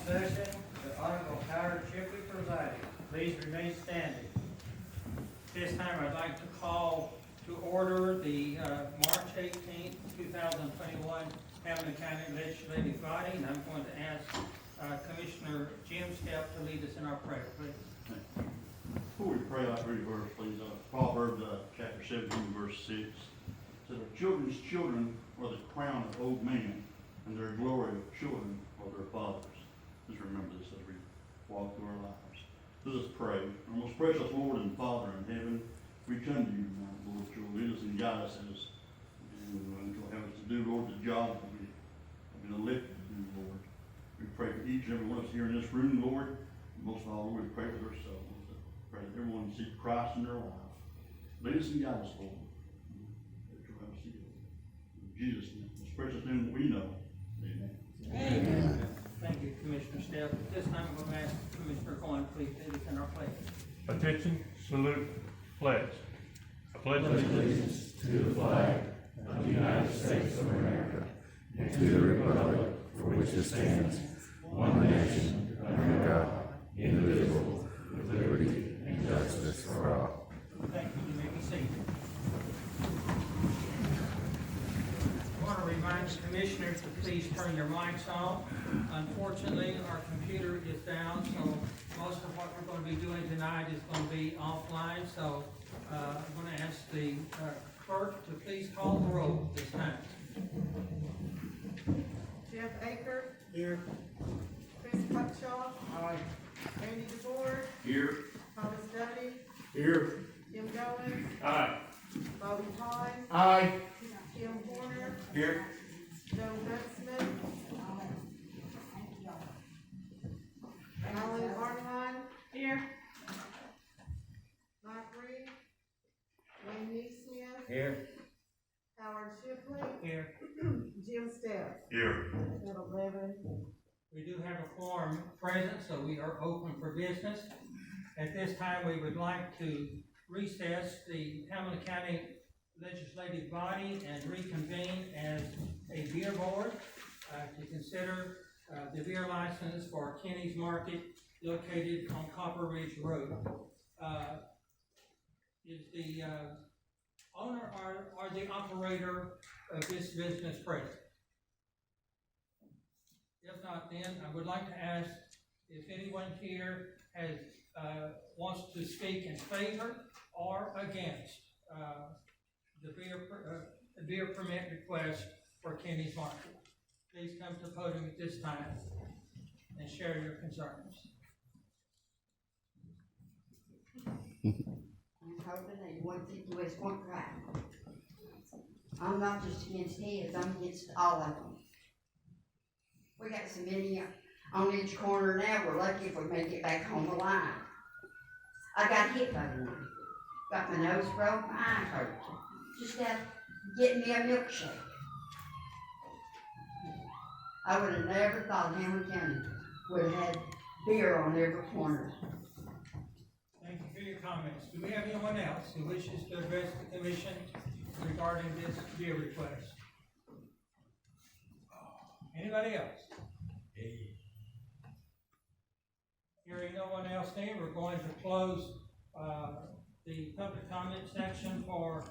session, the Honorable Howard Shipley presiding. Please remain standing. This time I'd like to call to order the March 18th, 2021 Hamblen County Legislative Body, and I'm going to ask Commissioner Jim Stepp to lead us in our prayer, please. Before we pray, I'd read a verse, please. Proverbs chapter 17, verse 6. It says, children's children are the crown of old men, and their glory of children are their fathers. Just remember this as we walk through our lives. Let us pray. Our most precious Lord and Father in heaven, we come to you now, Lord, that you'll lead us and guide us and you'll have us to do, Lord, the job that we have been elected to do, Lord. We pray for each and every one of us here in this room, Lord. And most of all, Lord, we pray for their souls. Pray that everyone sees Christ in their life. Lead us and guide us, Lord. That you'll have us see it. In Jesus' name, this precious name that we know. Amen. Amen. Thank you, Commissioner Stepp. At this time, I'm going to ask Commissioner Cohen, please lead us in our pledge. Attention, salute, pledge. I pledge allegiance to the flag of the United States of America and to the republic for which it stands, one nation, under God, indivisible, with liberty and justice for all. Thank you. You may be seated. I want to remind the commissioners to please turn your mics off. Unfortunately, our computer is down, so most of what we're going to be doing tonight is going to be offline. So I'm going to ask the clerk to please call the roll this time. Jeff Aker. Here. Chris Cutshaw. Aye. Randy DeBoer. Here. Thomas Duddy. Here. Jim Goins. Aye. Bobby Todd. Aye. Tim Horner. Here. Joe Gunsmith. Alan Arnheim. Here. Mike Reed. Wayne Neesmith. Here. Howard Shipley. Here. Jim Stepp. Here. At 11. We do have a quorum present, so we are open for business. At this time, we would like to recess the Hamblen County Legislative Body and reconvene as a beer board to consider the beer license for Kenny's Market located on Copper Ridge Road. Is the owner or the operator of this business present? If not, then I would like to ask if anyone here has wants to speak in favor or against the beer permit request for Kenny's Market. Please come to the podium at this time and share your concerns. I'm hoping that you won't think you was going to cry. I'm not just against his, I'm against all of them. We got so many on each corner now, we're lucky if we make it back home alive. I got hit by one. Got my nose broke, my eye hurt. Just getting me a milkshake. I would have never thought Hamblen County would have had beer on every corner. Thank you for your comments. Do we have anyone else who wishes to address the commission regarding this beer request? Anybody else? Hearing no one else there, we're going to close the public comment section for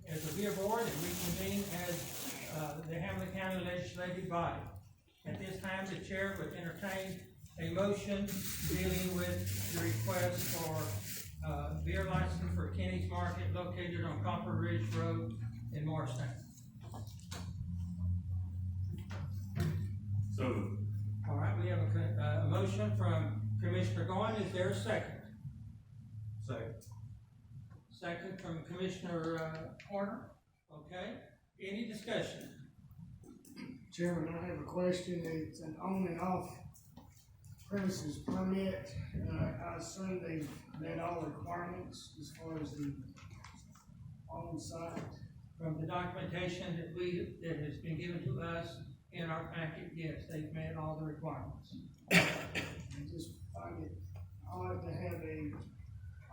as a beer board and reconvene as the Hamblen County Legislative Body. At this time, the chair would entertain a motion dealing with the request for beer license for Kenny's Market located on Copper Ridge Road in Morristown. So. All right, we have a motion from Commissioner Goin. Is there a second? Second. Second from Commissioner Horner. Okay. Any discussion? Chairman, I have a question. It's an on and off premises permit. I assume they've met all requirements as far as the on-site. From the documentation that has been given to us in our packet, yes, they've met all the requirements. I just find it odd to have a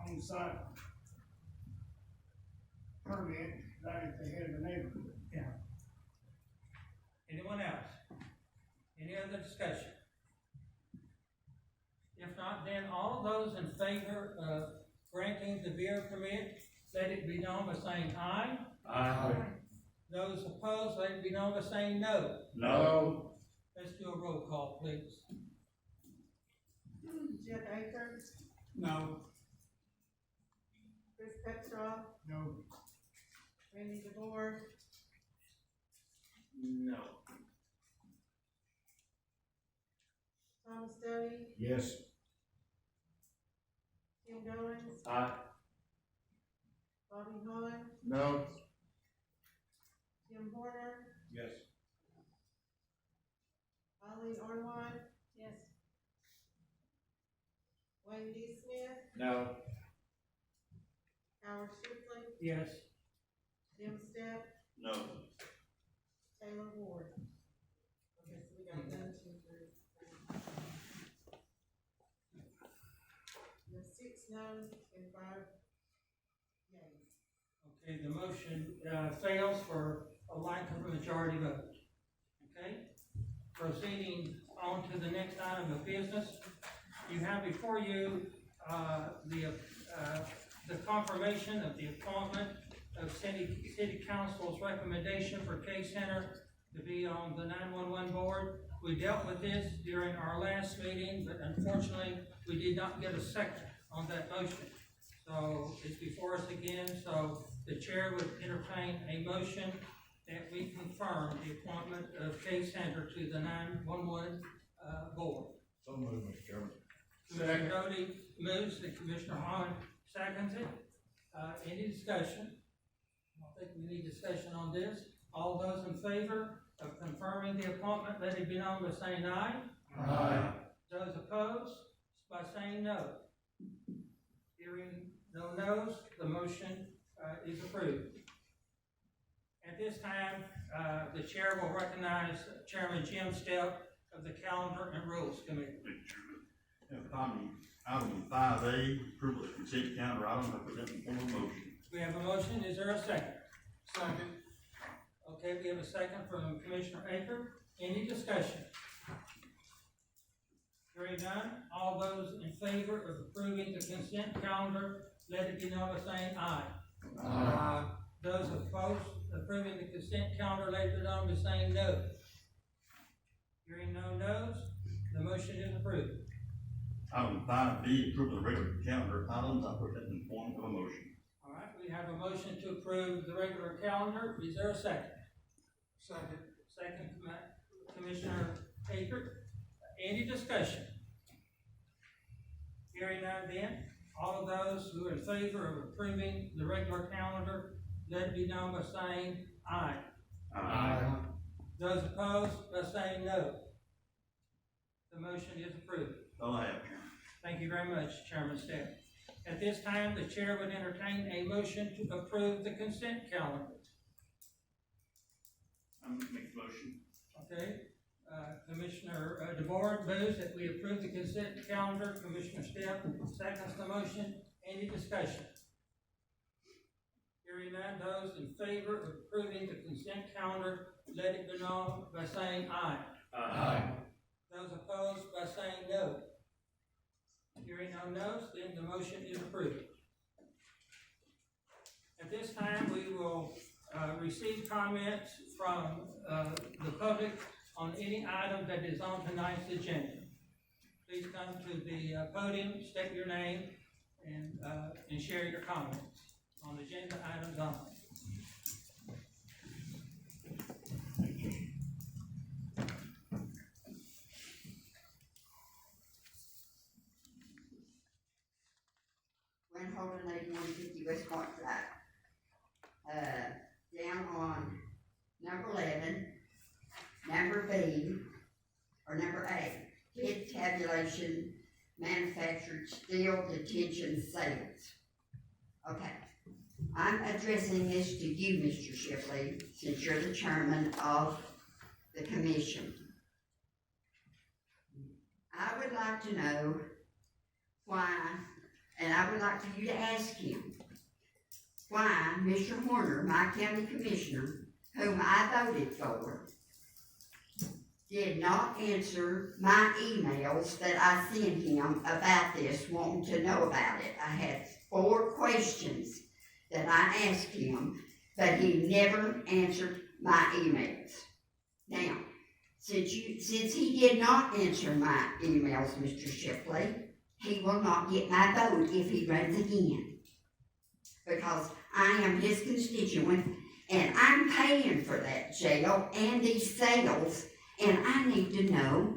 on-site permit right at the head of the neighborhood. Yeah. Anyone else? Any other discussion? then, all those in favor of granting the beer permit, let it be known by saying aye. Aye. Those opposed, let it be known by saying no. No. Let's do a roll call, please. Jeff Akers, No. Chris Petrov, No. Randy DeVore, No. Thomas Doty, Yes. Tim Goins, Aye. Bobby Hahn, No. Tim Horner, Yes. Ollie Armstrong. Yes. Wayne D. Smith, No. Howard Shipley, Yes. Jim Stepp, No. Taylor Ward. Okay, so we got 1, 2, 3, 4. We have 6 no's and 5 yeas. Okay, the motion, fails for a lack of a majority vote. Okay? Proceeding on to the next item of business, you have before you, the confirmation of the appointment of city council's recommendation for case center to be on the 911 board. We dealt with this during our last meeting, but unfortunately, we did not get a second on that motion. So it's before us again, so the chair would entertain a motion that we confirm the appointment of case center to the 911, board. So moved, Mr. Chairman. Commissioner Doty moves, and Commissioner Hahn seconds it. Any discussion? I don't think we need discussion on this. All those in favor of confirming the appointment, let it be known by saying aye. Aye. Those opposed, by saying no. Hearing no no's, the motion, is approved. At this time, the chair will recognize Chairman Jim Stepp of the Calendar and Rules Committee. Finally, item 5A, approval of consent calendar items, I put that in form of motion. We have a motion, is there a second? Second. Okay, we have a second from Commissioner Aker. Any discussion? Hearing none, all those in favor of approving the consent calendar, let it be known by saying aye. Aye. Those opposed, approving the consent calendar, let it be known by saying no. Hearing no no's, the motion is approved. Item 5B, approval of regular calendar items, I put that in form of a motion. All right, we have a motion to approve the regular calendar. Is there a second? Second. Second, Commissioner Aker. Any discussion? Hearing none then, all of those who are in favor of approving the regular calendar, let it be known by saying aye. Those opposed, by saying no. The motion is approved. All I have, Chairman. Thank you very much, Chairman Stepp. At this time, the chair would entertain a motion to approve the consent calendar. I'm gonna make the motion. Okay, Commissioner DeVore moves that we approve the consent calendar. Commissioner Stepp seconds the motion. Any discussion? Hearing none, those in favor of approving the consent calendar, let it be known by saying aye. Aye. Those opposed by saying no. Hearing no no's, then the motion is approved. At this time, we will receive comments from the public on any item that is on tonight's agenda. Please come to the podium, state your name, and share your comments on agenda items only. When holding 8150 West Point Drive. Down on number 11, number B, or number A, hit tabulation, manufactured steel detention sales. Okay, I'm addressing this to you, Mr. Shipley, since you're the chairman of the commission. I would like to know why, and I would like for you to ask him, why Mr. Horner, my county commissioner, whom I voted for, did not answer my emails that I sent him about this, wanting to know about it. I had 4 questions that I asked him, but he never answered my emails. Now, since he did not answer my emails, Mr. Shipley, he will not get my vote if he runs again. Because I am his constituent, and I'm paying for that jail and these sales, and I need to know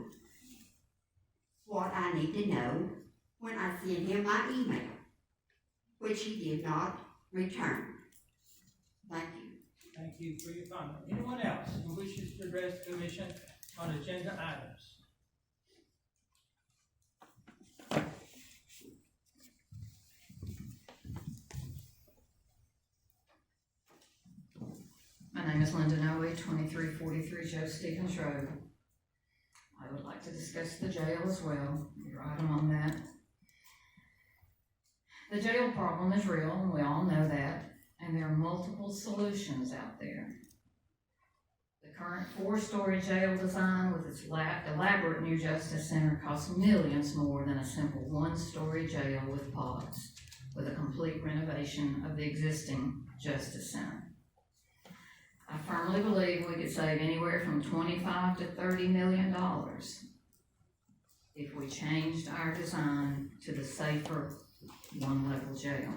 what I need to know when I send him my email, which he did not return. Thank you. Thank you for your comment. Anyone else who wishes to address the commission on agenda items? My name is Linda Noe, 2343 Joe Stevens Road. I would like to discuss the jail as well, your item on that. The jail problem is real, and we all know that, and there are multiple solutions out there. The current 4-story jail design with its elaborate new justice center costs millions more than a simple 1-story jail with pods, with a complete renovation of the existing justice center. I firmly believe we could save anywhere from $25 to $30 million if we changed our design to the safer 1-level jail.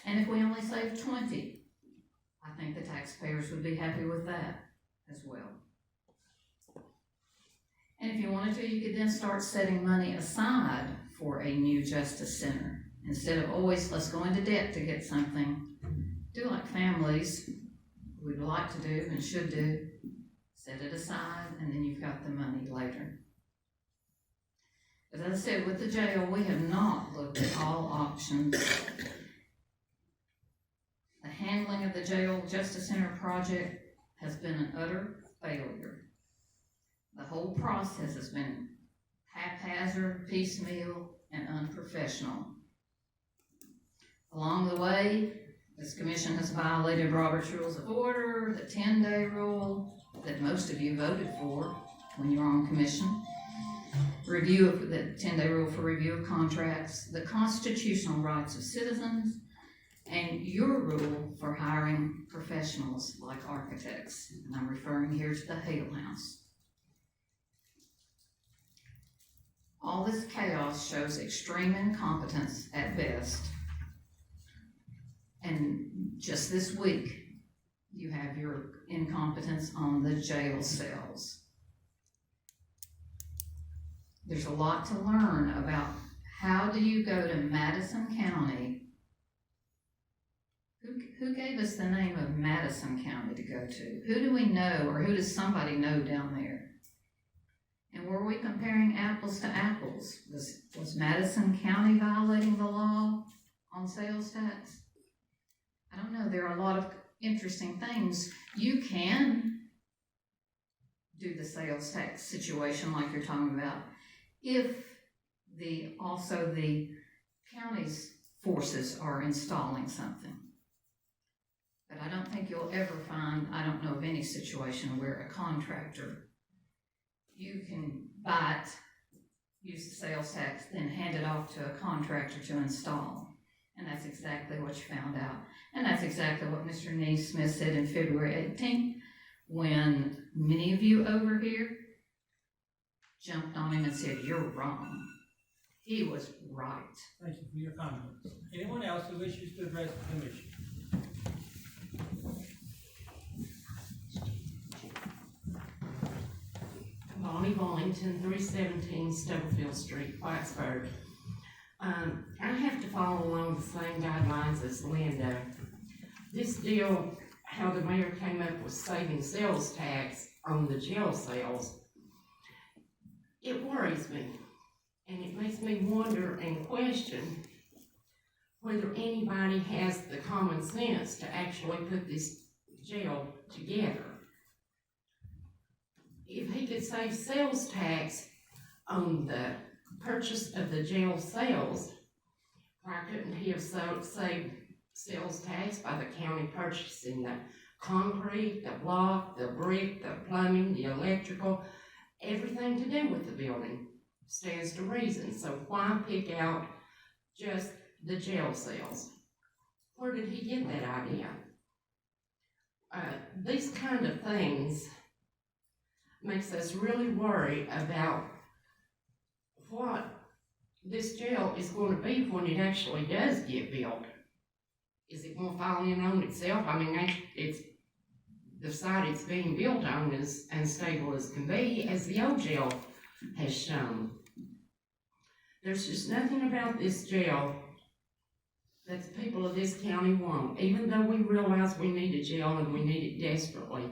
And if we only saved 20, I think the taxpayers would be happy with that as well. And if you wanted to, you could then start setting money aside for a new justice center. Instead of always, let's go into debt to get something. Do like families would like to do and should do. Set it aside, and then you've got the money later. But as I said, with the jail, we have not looked at all options. The handling of the jail justice center project has been an utter failure. The whole process has been haphazard, piecemeal, and unprofessional. Along the way, this commission has violated Robert's Rules of Order, the 10-day rule that most of you voted for when you were on commission, review of the 10-day rule for review of contracts, the constitutional rights of citizens, and your rule for hiring professionals like architects. And I'm referring here to the Hale House. All this chaos shows extreme incompetence at best. And just this week, you have your incompetence on the jail cells. There's a lot to learn about how do you go to Madison County. Who gave us the name of Madison County to go to? Who do we know, or who does somebody know down there? And were we comparing apples to apples? Was Madison County violating the law on sales tax? I don't know. There are a lot of interesting things. You can do the sales tax situation like you're talking about if the county's forces are installing something. But I don't think you'll ever find, I don't know of any situation where a contractor, you can buy it, use the sales tax, then hand it off to a contractor to install. And that's exactly what you found out. And that's exactly what Mr. Neesmith said in February 18th, when many of you over here jumped on him and said, "You're wrong." He was right. Thank you for your comments. Anyone else who wishes to address the commission? Bonnie Bollington, 317 Stubblefield Street, Whitesburg. I have to follow along the same guidelines as Linda. This deal, how the mayor came up with saving sales tax on the jail sales, it worries me. And it makes me wonder and question whether anybody has the common sense to actually put this jail together. If he could save sales tax on the purchase of the jail sales, why couldn't he have saved sales tax by the county purchasing the concrete, the block, the brick, the plumbing, the electrical, everything to do with the building stands to reason. So why pick out just the jail cells? Where did he get that idea? These kind of things makes us really worry about what this jail is going to be when it actually does get built. Is it going to fall in on itself? I mean, it's the site it's being built on is unstable as can be, as the old jail has shown. There's just nothing about this jail that the people of this county want, even though we realize we need a jail and we need it desperately.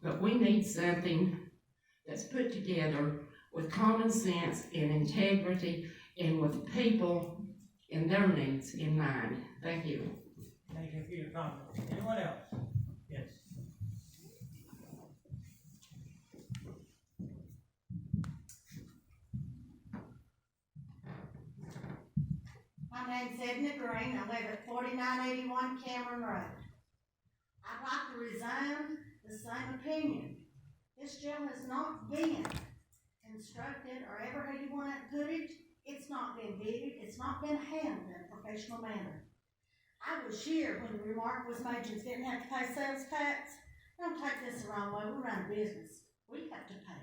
But we need something that's put together with common sense and integrity and with people and their needs in mind. Thank you. Thank you for your comments. Anyone else? Yes. My name's Edna Green, I live at 4981 Cameron Road. I'd like to resign the same opinion. This jail has not been constructed, or ever how you want to put it, it's not been viewed, it's not been handled in a professional manner. I was here when the remark was made you didn't have to pay sales tax. Don't take this the wrong way, we run a business, we have to pay.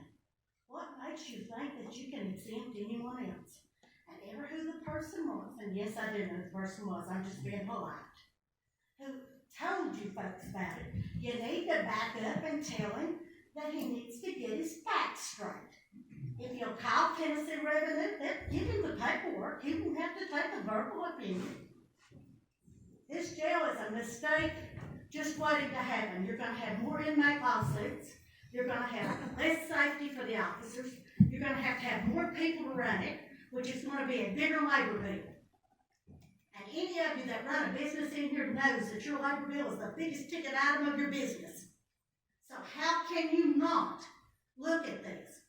What makes you think that you can exempt anyone else? And ever who the person was, and yes, I do know who the person was, I'm just being polite, who told you folks about it. You need to back up and tell him that he needs to get his facts straight. If you'll call Tennessee Revenue, they'll give him the paperwork, he won't have to take a verbal opinion. This jail is a mistake just waiting to happen. You're gonna have more inmate lawsuits, you're gonna have less safety for the officers, you're gonna have more people to run it, which is going to be a bigger labor bill. And any of you that run a business in here knows that your labor bill is the biggest ticket item of your business. So how can you not look at this?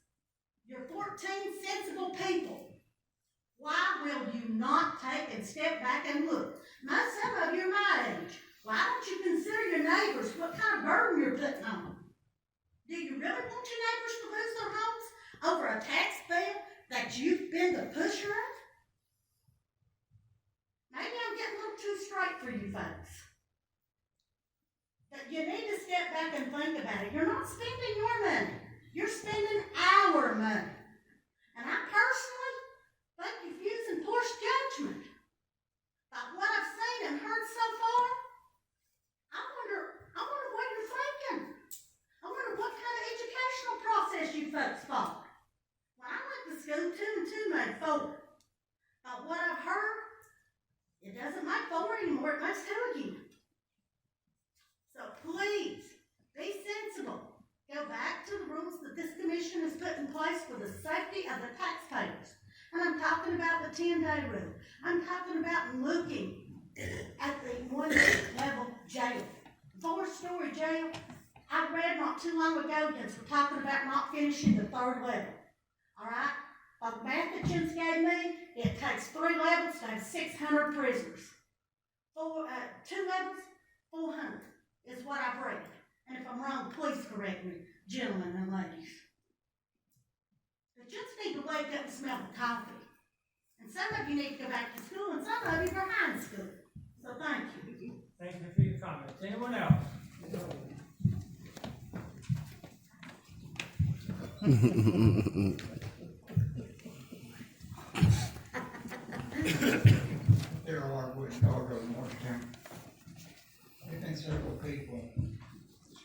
You're 14 sensible people. Why will you not take and step back and look? Now, some of you are my age. Why don't you consider your neighbors, what kind of burden you're putting on them? Do you really want your neighbors to lose their homes over a tax bill that you've been the pusher of? Maybe I'm getting a little too straight for you folks. But you need to step back and think about it. You're not spending your money. You're spending our money. And I personally think you're using poor judgment. By what I've seen and heard so far, I wonder what you're thinking. I wonder what kind of educational process you folks follow. When I went to school, 2 and 2 made 4. But what I've heard, it doesn't make 4 anymore, it makes 2 again. So please, be sensible. Go back to the rules that this commission has put in place for the safety of the taxpayers. And I'm talking about the 10-day rule. I'm talking about looking at the 1-level jail. 4-story jail, I read not too long ago that we're talking about not finishing the 3rd level. All right? The math that Jim's gave me, it takes 3 levels to have 600 prisoners. 2 levels, 400 is what I've read. And if I'm wrong, please correct me, gentlemen and ladies. But you just need to wake up and smell the coffee. And some of you need to go back to school, and some of you are behind school. So thank you. Thank you for your comments. Anyone else? There are with Chicago in Washington. There have been several people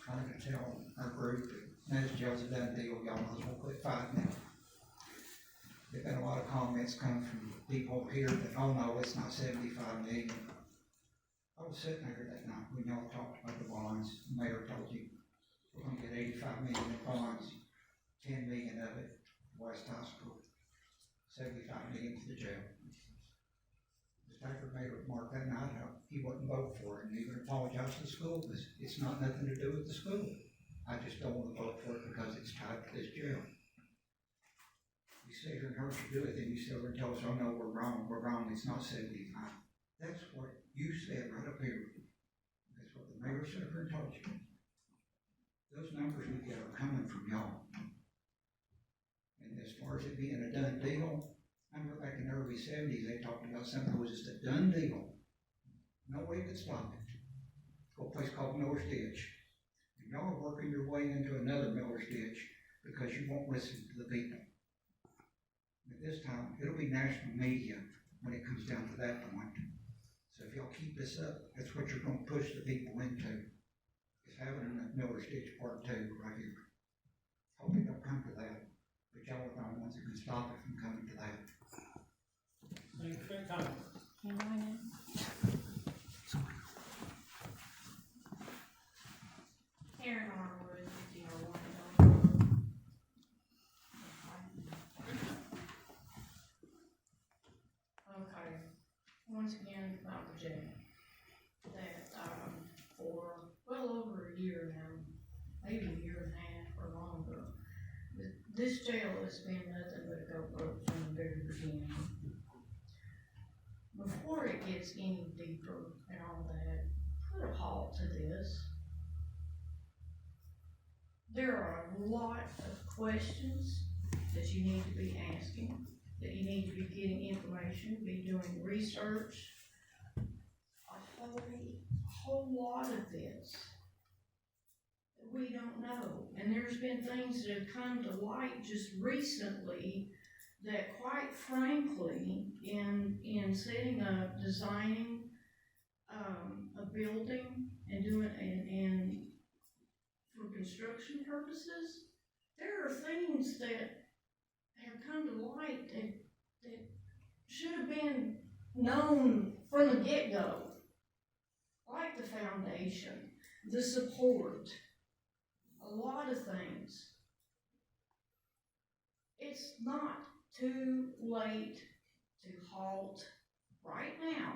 trying to tell our group that this jail's a done deal, y'all might as well quit fighting it. There've been a lot of comments coming from people here that, oh no, it's not 75 million. I was sitting there that night when y'all talked about the bonds. The mayor told you we're gonna get 85 million in bonds, 10 million of it West High School, 75 million for the jail. The Stafford mayor remarked that night how he wouldn't vote for it and even apologize to the school. It's not nothing to do with the school. I just don't want to vote for it because it's tied to this jail. You sit here and heard you do it, then you sit there and tell us, oh no, we're wrong, it's not 75. That's what you said right up here. That's what the mayor said here and told you. those numbers we get are coming from y'all. And as far as it being a done deal, I remember back in the early '70s, they talked about something that was just a done deal. No way could stop it. Go to a place called Miller's Ditch. And y'all are working your way into another Miller's Ditch because you won't listen to the people. At this time, it'll be national media when it comes down to that point. So if y'all keep this up, that's what you're gonna push the people into, is having a Miller's Ditch Part 2 right here. Hope it don't come to that, but y'all are the only ones that can stop it from coming to that. Thank you for your comment. Karen Arnold, DR1. Okay, once again, about the jail, that, for well over a year now, maybe a year and a half or longer, this jail has been nothing but a go broke from the very beginning. Before it gets any deeper and all that, put a halt to this. There are a lot of questions that you need to be asking, that you need to be getting information, be doing research. A whole lot of this that we don't know. And there's been things that have come to light just recently that, quite frankly, in setting up, designing a building and doing and for construction purposes, there are things that have come to light that should have been known from the get-go, like the foundation, the support, a lot of things. It's not too late to halt right now.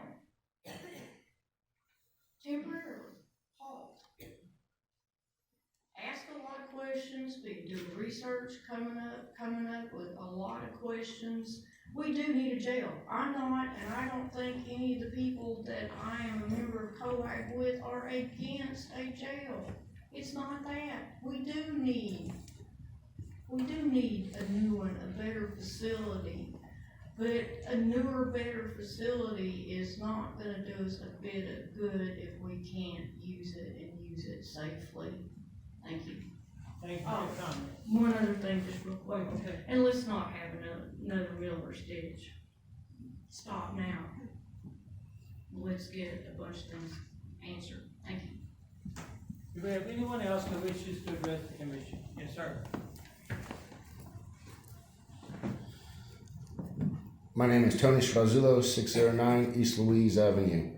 Temporarily halt. Ask a lot of questions, be doing research, coming up with a lot of questions. We do need a jail. I'm not, and I don't think any of the people that I am a member of COAG with are against a jail. It's not that. We do need a new one, a better facility. But a newer, better facility is not gonna do us a bit of good if we can't use it and use it safely. Thank you. Thank you for your comment. One other thing, just real quick, Okay. and let's not have another Miller's Ditch. Stop now. Let's get a bunch of things answered. Thank you. Do we have anyone else who wishes to address the commission? Yes, sir. My name is Tony Strazullo, 609 East Louise Avenue.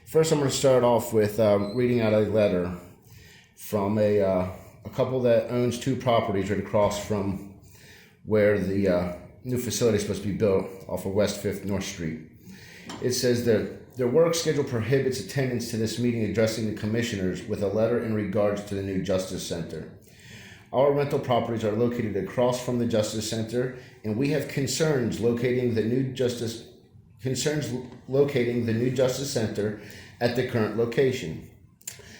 First, I'm going to start off with reading out a letter from a couple that owns two properties right across from where the new facility is supposed to be built off of West 5th North Street. It says that their work schedule prohibits attendance to this meeting addressing the commissioners with a letter in regards to the new Justice Center. Our rental properties are located across from the Justice Center, and we have concerns locating the new Justice Center at the current location.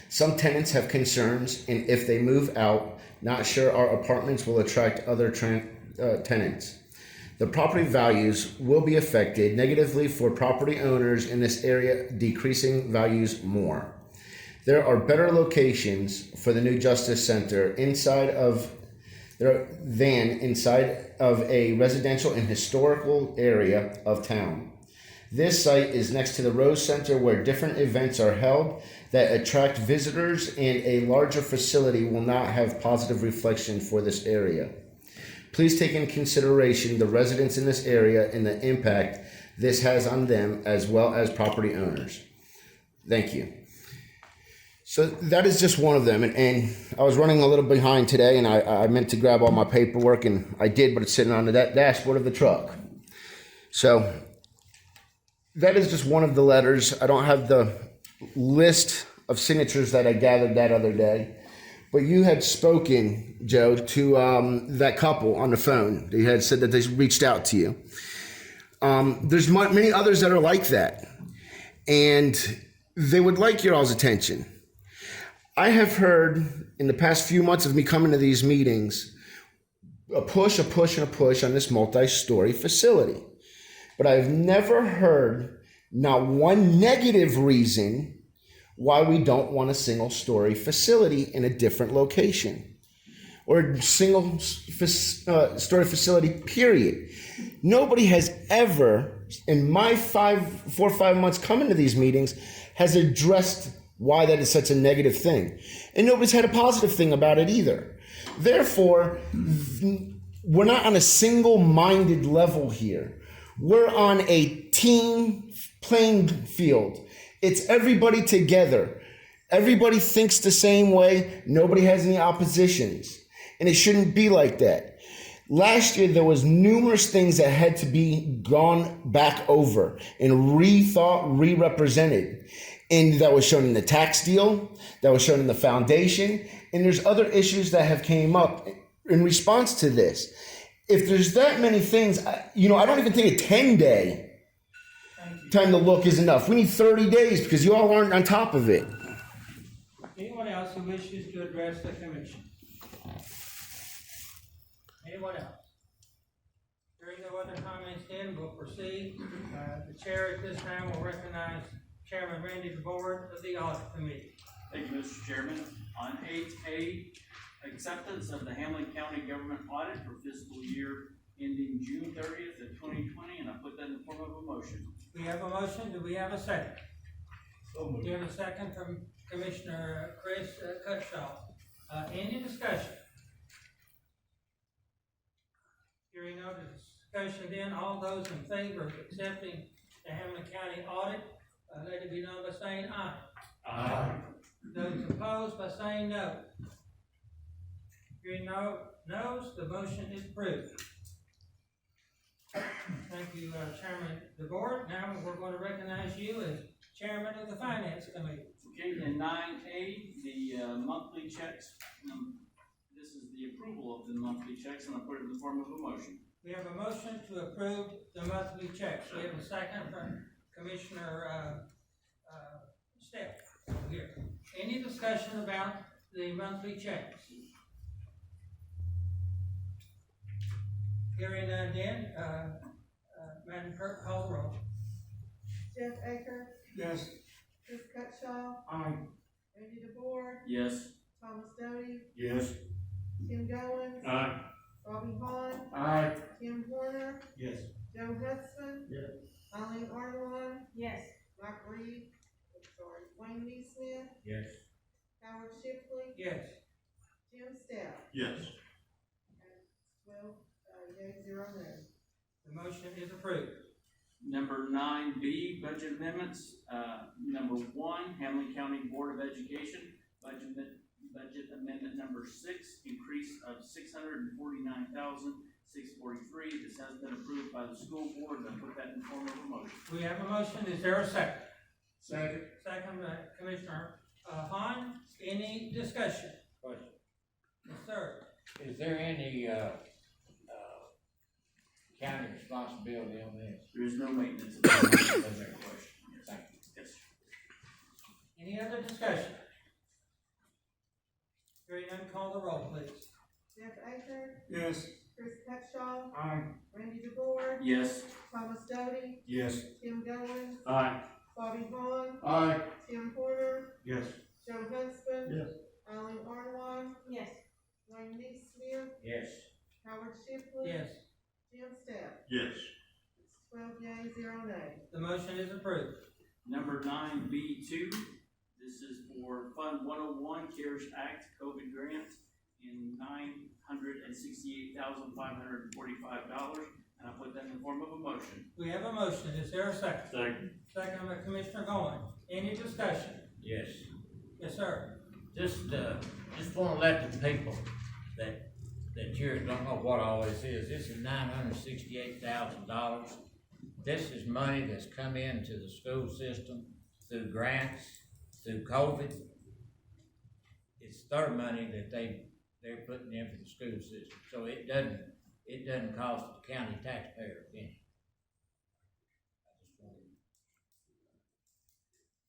Some tenants have concerns, and if they move out, not sure our apartments will attract other tenants. The property values will be affected negatively for property owners in this area, decreasing values more. There are better locations for the new Justice Center inside of a residential and historical area of town. This site is next to the Rose Center where different events are held that attract visitors, and a larger facility will not have positive reflection for this area. Please take into consideration the residents in this area and the impact this has on them as well as property owners. Thank you. So that is just one of them, and I was running a little behind today, and I meant to grab all my paperwork, and I did, but it's sitting on the dashboard of the truck. So that is just one of the letters. I don't have the list of signatures that I gathered that other day, but you had spoken, Joe, to that couple on the phone. They had said that they reached out to you. There's many others that are like that, and they would like your all's attention. I have heard in the past few months of me coming to these meetings, a push on this multi-story facility. But I've never heard not one negative reason why we don't want a single-story facility in a different location or a single-story facility, period. Nobody has ever, in my 4 or 5 months coming to these meetings, has addressed why that is such a negative thing. And nobody's had a positive thing about it either. Therefore, we're not on a single-minded level here. We're on a team playing field. It's everybody together. Everybody thinks the same way. Nobody has any oppositions. And it shouldn't be like that. Last year, there was numerous things that had to be gone back over and rethought, re-represented. And that was shown in the tax deal, that was shown in the foundation, and there's other issues that have came up in response to this. If there's that many things, I don't even think a 10-day time to look is enough. We need 30 days because you all aren't on top of it. Anyone else who wishes to address the commission? Anyone else? Hearing no other comments, then we'll proceed. The chair at this time will recognize Chairman Randy DeBoard of the Audit Committee. Thank you, Mr. Chairman. On 8A, acceptance of the Hamblen County government audit for fiscal year ending June 30th of 2020, and I put that in the form of a motion. We have a motion. Do we have a second? Do you have a second from Commissioner Chris Cutshaw? Any discussion? Hearing no discussion, then all those in favor of accepting the Hamblen County audit, let it be known by saying aye. Aye. Those opposed by saying no. Hearing no no's, the motion is approved. Thank you, Chairman DeBoard. Now we're going to recognize you as Chairman of the Finance Committee. Okay, and 9A, the monthly checks. This is the approval of the monthly checks, and I put it in the form of a motion. We have a motion to approve the monthly checks. We have a second from Commissioner Steph here. Any discussion about the monthly checks? Hearing none, then, Madam Clerk, call the roll. Jeff Aker, Yes. Chris Cutshaw, Aye. Randy DeBoer, Yes. Thomas Doty, Yes. Tim Goins, Aye. Robbie Hahn, Aye. Tim Horner, Yes. Joe Hudson, Yes. Eileen Armstrong, Yes. Mike Reed, Wayne Neesmith, Yes. Howard Shipley, Yes. Jim Stout. Yes. 12, yea, 0, no. The motion is approved. Number 9B, budget amendments. Number 1, Hamblen County Board of Education, budget amendment number 6, increase of $649,643. This has been approved by the school board, and I put that in the form of a motion. We have a motion. Is there a second? Second. Second by Commissioner Hahn. Any discussion? Question. Yes, sir. Is there any, county responsibility on this? There is no maintenance. That's a question. Yes. Thank you. Yes. Any other discussion? Hearing none, call the roll, please. Jeff Aker, Yes. Chris Cutshaw, Aye. Randy DeBoer, Yes. Thomas Doty, Yes. Tim Goins, Aye. Bobby Hahn, Aye. Tim Horner, Yes. Joe Hudson, Yes. Eileen Armstrong, Yes. Wayne Neesmith, Yes. Howard Shipley, Yes. Jim Stout. Yes. 12 yea, 0 nay. The motion is approved. Number 9B2, this is for Fund 101 CARES Act COVID grant in $968,545, and I put that in the form of a motion. We have a motion. Is there a second? Second. Second by Commissioner Goins. Any discussion? Yes. Yes, sir. Just wanna let the people that you don't know what all this is. This is $968,000. This is money that's come into the school system through grants, through COVID. It's their money that they're putting in for the school system, so it doesn't cost the county taxpayer a penny.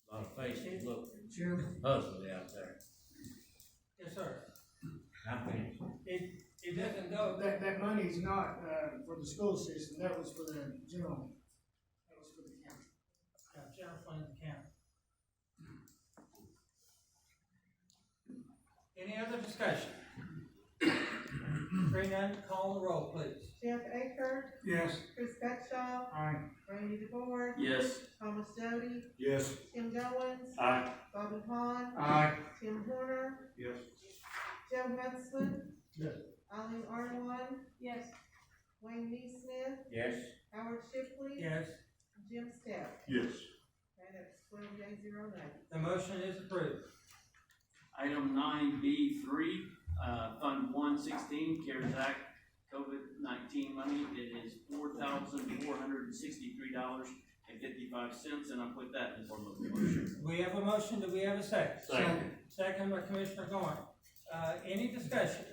A lot of faces look puzzled out there. Yes, sir. I'm finished. It doesn't go, That money's not, for the school system, that was for the general, that was for the county. general fund account. Any other discussion? Hearing none, call the roll, please. Jeff Aker, Yes. Chris Cutshaw, Aye. Randy DeBoer, Yes. Thomas Doty, Yes. Tim Goins, Aye. Bobby Hahn, Aye. Tim Horner, Yes. Joe Huntsman, Yes. Eileen Armstrong, Yes. Wayne Neesmith, Yes. Howard Shipley, Yes, Jim Step. Yes. Okay, that's 12 yeas, 0 nays. the motion is approved. Item 9B3, Fund 116, CARES Act, COVID-19 money. It is $4,463.55, and I put that in the form of a motion. We have a motion, do we have a second? Second. Second by Commissioner Goins. Any discussion?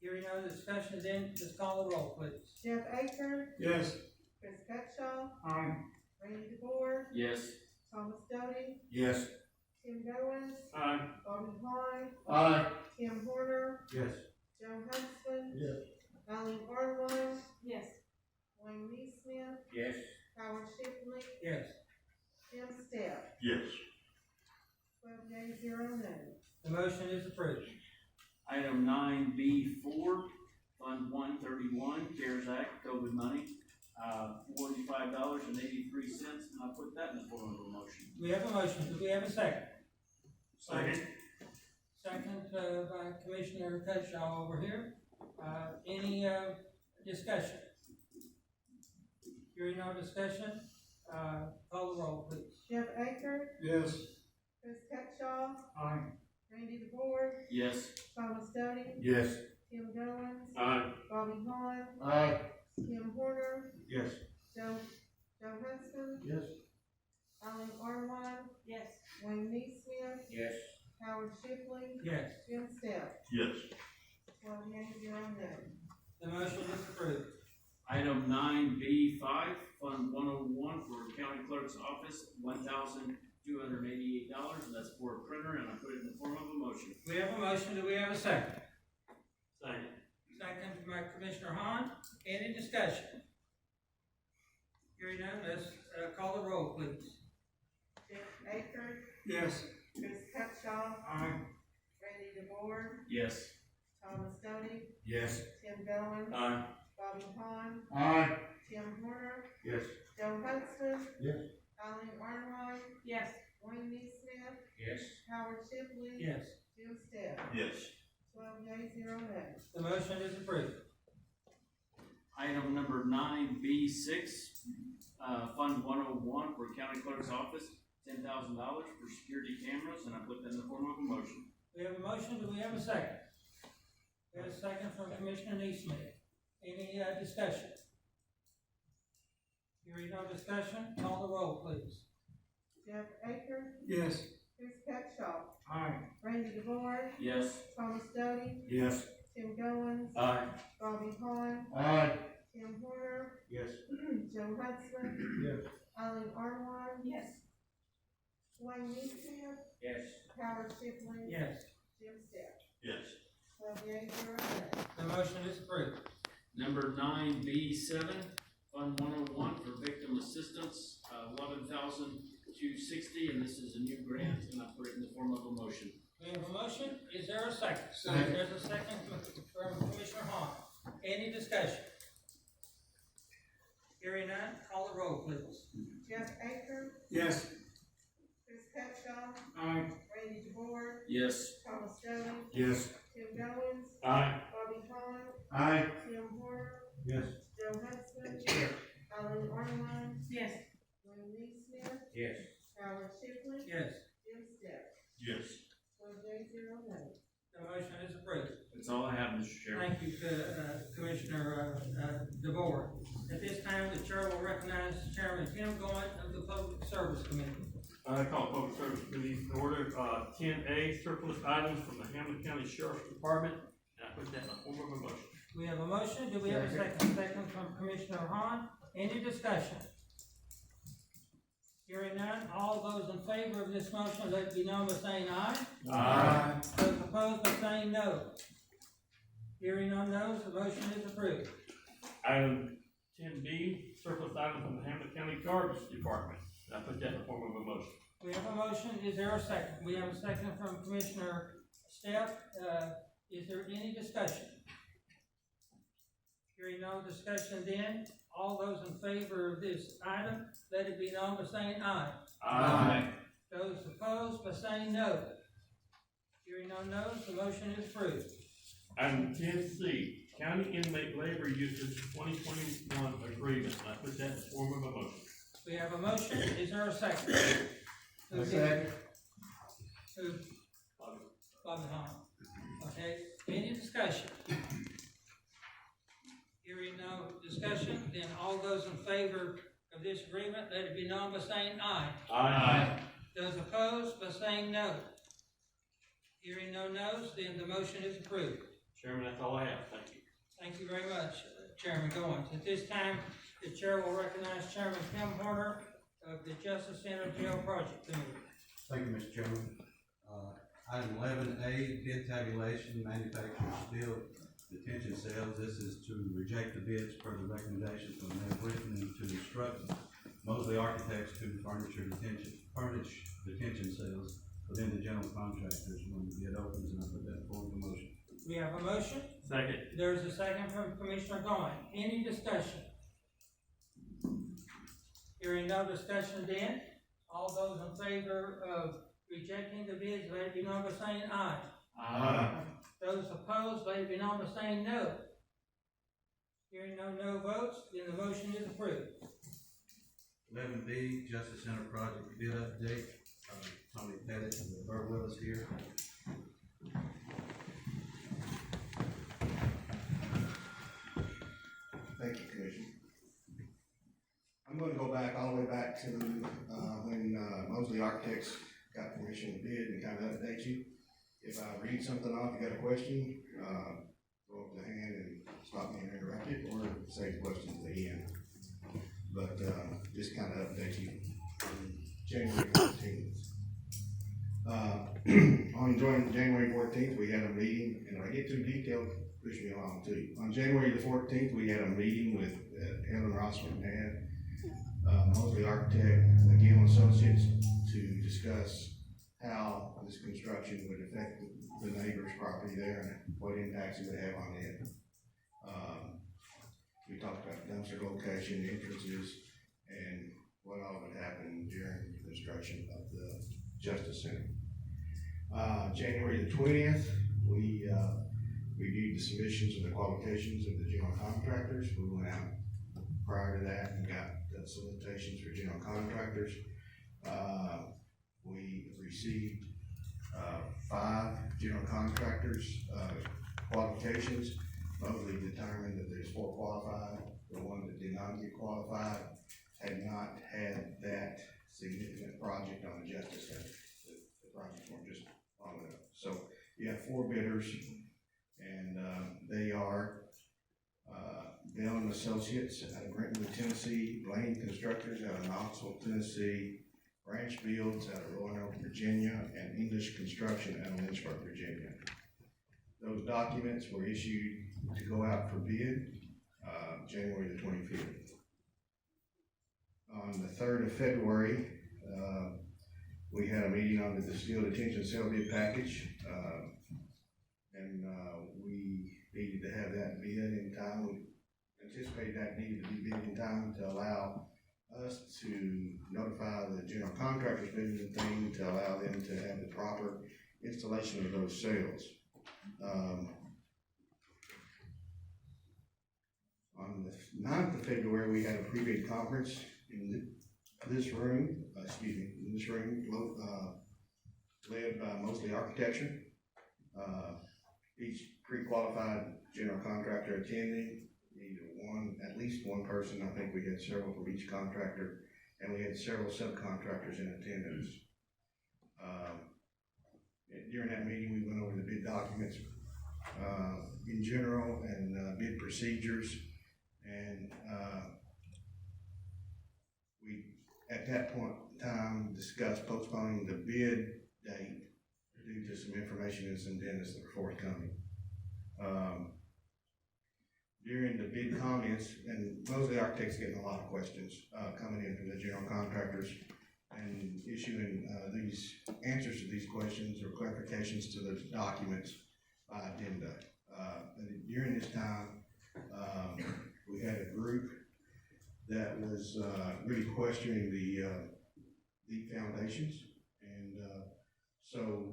Hearing no discussion, then just call the roll, please. Jeff Aker, Yes. Chris Cutshaw, Aye. Randy DeBoer, Yes. Thomas Doty, Yes. Tim Goins, Aye. Bobby Hahn, Aye. Tim Horner, Yes. Joe Huntsman, Yes. Eileen Armstrong, Yes. Wayne Neesmith, Yes. Howard Shipley, Yes, Jim Step. Yes. 12 yeas, 0 nays. the motion is approved. Item 9B4, Fund 131, CARES Act, COVID money, $45.83, and I put that in the form of a motion. We have a motion, do we have a second? Second. Second, by Commissioner Cutshaw over here. Any, discussion? Hearing no discussion, call the roll, please. Jeff Aker, Yes. Chris Cutshaw, Aye. Randy DeBoer, Yes. Thomas Doty, Yes. Tim Goins, Aye. Bobby Hahn, Aye. Tim Horner, Yes. Joe Huntsman, Yes. Eileen Armstrong, Yes. Wayne Neesmith, Yes. Howard Shipley, Yes, Jim Step. Yes. 12 yeas, 0 nays. the motion is approved. Item 9B5, Fund 101 for County Clerk's Office, $1,288, and that's for a printer, and I put it in the form of a motion. We have a motion, do we have a second? Second. Second by Commissioner Hahn, any discussion? Hearing none, let's, call the roll, please. Jeff Aker, Yes. Chris Cutshaw, Aye. Randy DeBoer, Yes. Thomas Doty, Yes. Tim Goins, Aye. Bobby Hahn, Aye. Tim Horner, Yes. Joe Huntsman, Yes. Eileen Armstrong, Yes. Wayne Neesmith, Yes. Howard Shipley, Yes, Jim Step. Yes. 12 yeas, 0 nays. the motion is approved. Item number 9B6, Fund 101 for County Clerk's Office, $10,000 for security cameras, and I put that in the form of a motion. We have a motion, do we have a second? We have a second from Commissioner Neesmith. Any, discussion? Hearing no discussion, call the roll, please. Jeff Aker, Yes. Chris Cutshaw, Aye. Randy DeBoer, Yes. Thomas Doty, Yes. Tim Goins, Aye. Bobby Hahn, Aye. Tim Horner, Yes. Joe Huntsman, Yes. Eileen Armstrong, Yes. Wayne Neesmith, Yes. Howard Shipley, Yes, Jim Step. Yes. 12 yeas, 0 nays. the motion is approved. Number 9B7, Fund 101 for Victim Assistance, $11,260, and this is a new grant, and I put it in the form of a motion. We have a motion, is there a second? Second. There's a second from Commissioner Hahn. Any discussion? Hearing none, call the roll, please. Jeff Aker, Yes. Chris Cutshaw, Aye. Randy DeBoer, Yes. Thomas Doty, Yes. Tim Goins, Aye. Bobby Hahn, Aye. Tim Horner, Yes. Joe Huntsman, Eileen Armstrong, Yes. Wayne Neesmith, Yes. Howard Shipley, Yes, Jim Step. Yes. 12 yeas, 0 nays. the motion is approved. That's all I have, Mr. Chairman. Thank you, Commissioner DeVore. At this time, the chair will recognize Chairman Tim Goins of the Public Service Committee. I call Public Service Committee to order, 10A, surplus items from the Hamblen County Sheriff's Department, and I put that in the form of a motion. We have a motion, do we have a second? Second from Commissioner Hahn, any discussion? Hearing none, all those in favor of this motion, let it be known by saying aye. Aye. Those opposed by saying no. Hearing none no's, the motion is approved. Item 10B, surplus item from the Hamblen County Garbage Department. And I put that in the form of a motion. We have a motion, is there a second? We have a second from Commissioner Steph, is there any discussion? Hearing no discussion then, all those in favor of this item, let it be known by saying aye. Aye. Those opposed by saying no. Hearing no no's, the motion is approved. Item 10C, county inmate labor usage 2021 agreement. And I put that in the form of a motion. We have a motion, is there a second? A second. Who? Bobby Hahn. Okay, any discussion? Hearing no discussion, then all those in favor of this agreement, let it be known by saying aye. Aye. Those opposed by saying no. Hearing no no's, then the motion is approved. Chairman, that's all I have. Thank you. Thank you very much, Chairman Goins. At this time, the chair will recognize Chairman Tim Horner of the Justice Center Jail Project Committee. Thank you, Mr. Chairman. Item 11A, bid tabulation, manufacturer steel detention cells. This is to reject the bids per the recommendation from Mayor Britton to instruct Mosley Architects to furnish detention cells within the general contractors when the bid opens, and I put that forward to motion. We have a motion. Second. There's a second from Commissioner Goins. Any discussion? Hearing no discussion then, all those in favor of rejecting the bids, let it be known by saying aye. Aye. Those opposed, let it be known by saying no. Hearing no votes, then the motion is approved. 11B, Justice Center project bid update. Tony Pettit and BirWil is here. Thank you, Commissioner. I'm going to go back all the way back to when Mosley Architects got permission to bid and kind of update you. If I read something off, you got a question, go up the hand and stop me and interrupt it, or save questions at the end. But just kind of update you on January 14th. On January 14th, we had a meeting, and if I get too detailed, push me along too. On January the 14th, we had a meeting with Helen Ross McNabb, Mosley Architect, McGill Associates, to discuss how this construction would affect the neighbor's property there and what impacts it would have on it. We talked about dumpster location, entrances, and what all would happen during the construction of the Justice Center. January the 20th, we reviewed the submissions and the qualifications of the general contractors. We went out prior to that and got the solicitations for general contractors. We received 5 general contractors qualifications. Mosley determined that there's 4 qualified. The one that did not get qualified had not had that significant project on the Justice Center. The projects weren't just long enough. So you have 4 bidders, and they are Bell and Associates out of Brentwood, Tennessee, Blaine Constructors out of Knoxville, Tennessee, Branch Fields out of Roanoke, Virginia, and English Construction out of Lynchburg, Virginia. Those documents were issued to go out for bid January the 25th. On the 3rd of February, we had a meeting on the steel detention cell bid package, and we needed to have that bid in time. We anticipated that needed to be bid in time to allow us to notify the general contractors bidding the thing to allow them to have the proper installation of those cells. On the 9th of February, we had a pre-bid conference in this room, led by Mosley Architecture. Each pre-qualified general contractor attending, at least one person. I think we had several from each contractor, and we had several subcontractors in attendance. During that meeting, we went over the bid documents in general and bid procedures, and we, at that point in time, discussed postponing the bid date due to some information and some dentists that were forthcoming. During the bid comments, and most of the architects getting a lot of questions, coming in from the general contractors and issuing, these answers to these questions or clarifications to the documents by addenda. And during this time, we had a group that was, really questioning the, deep foundations. And, so,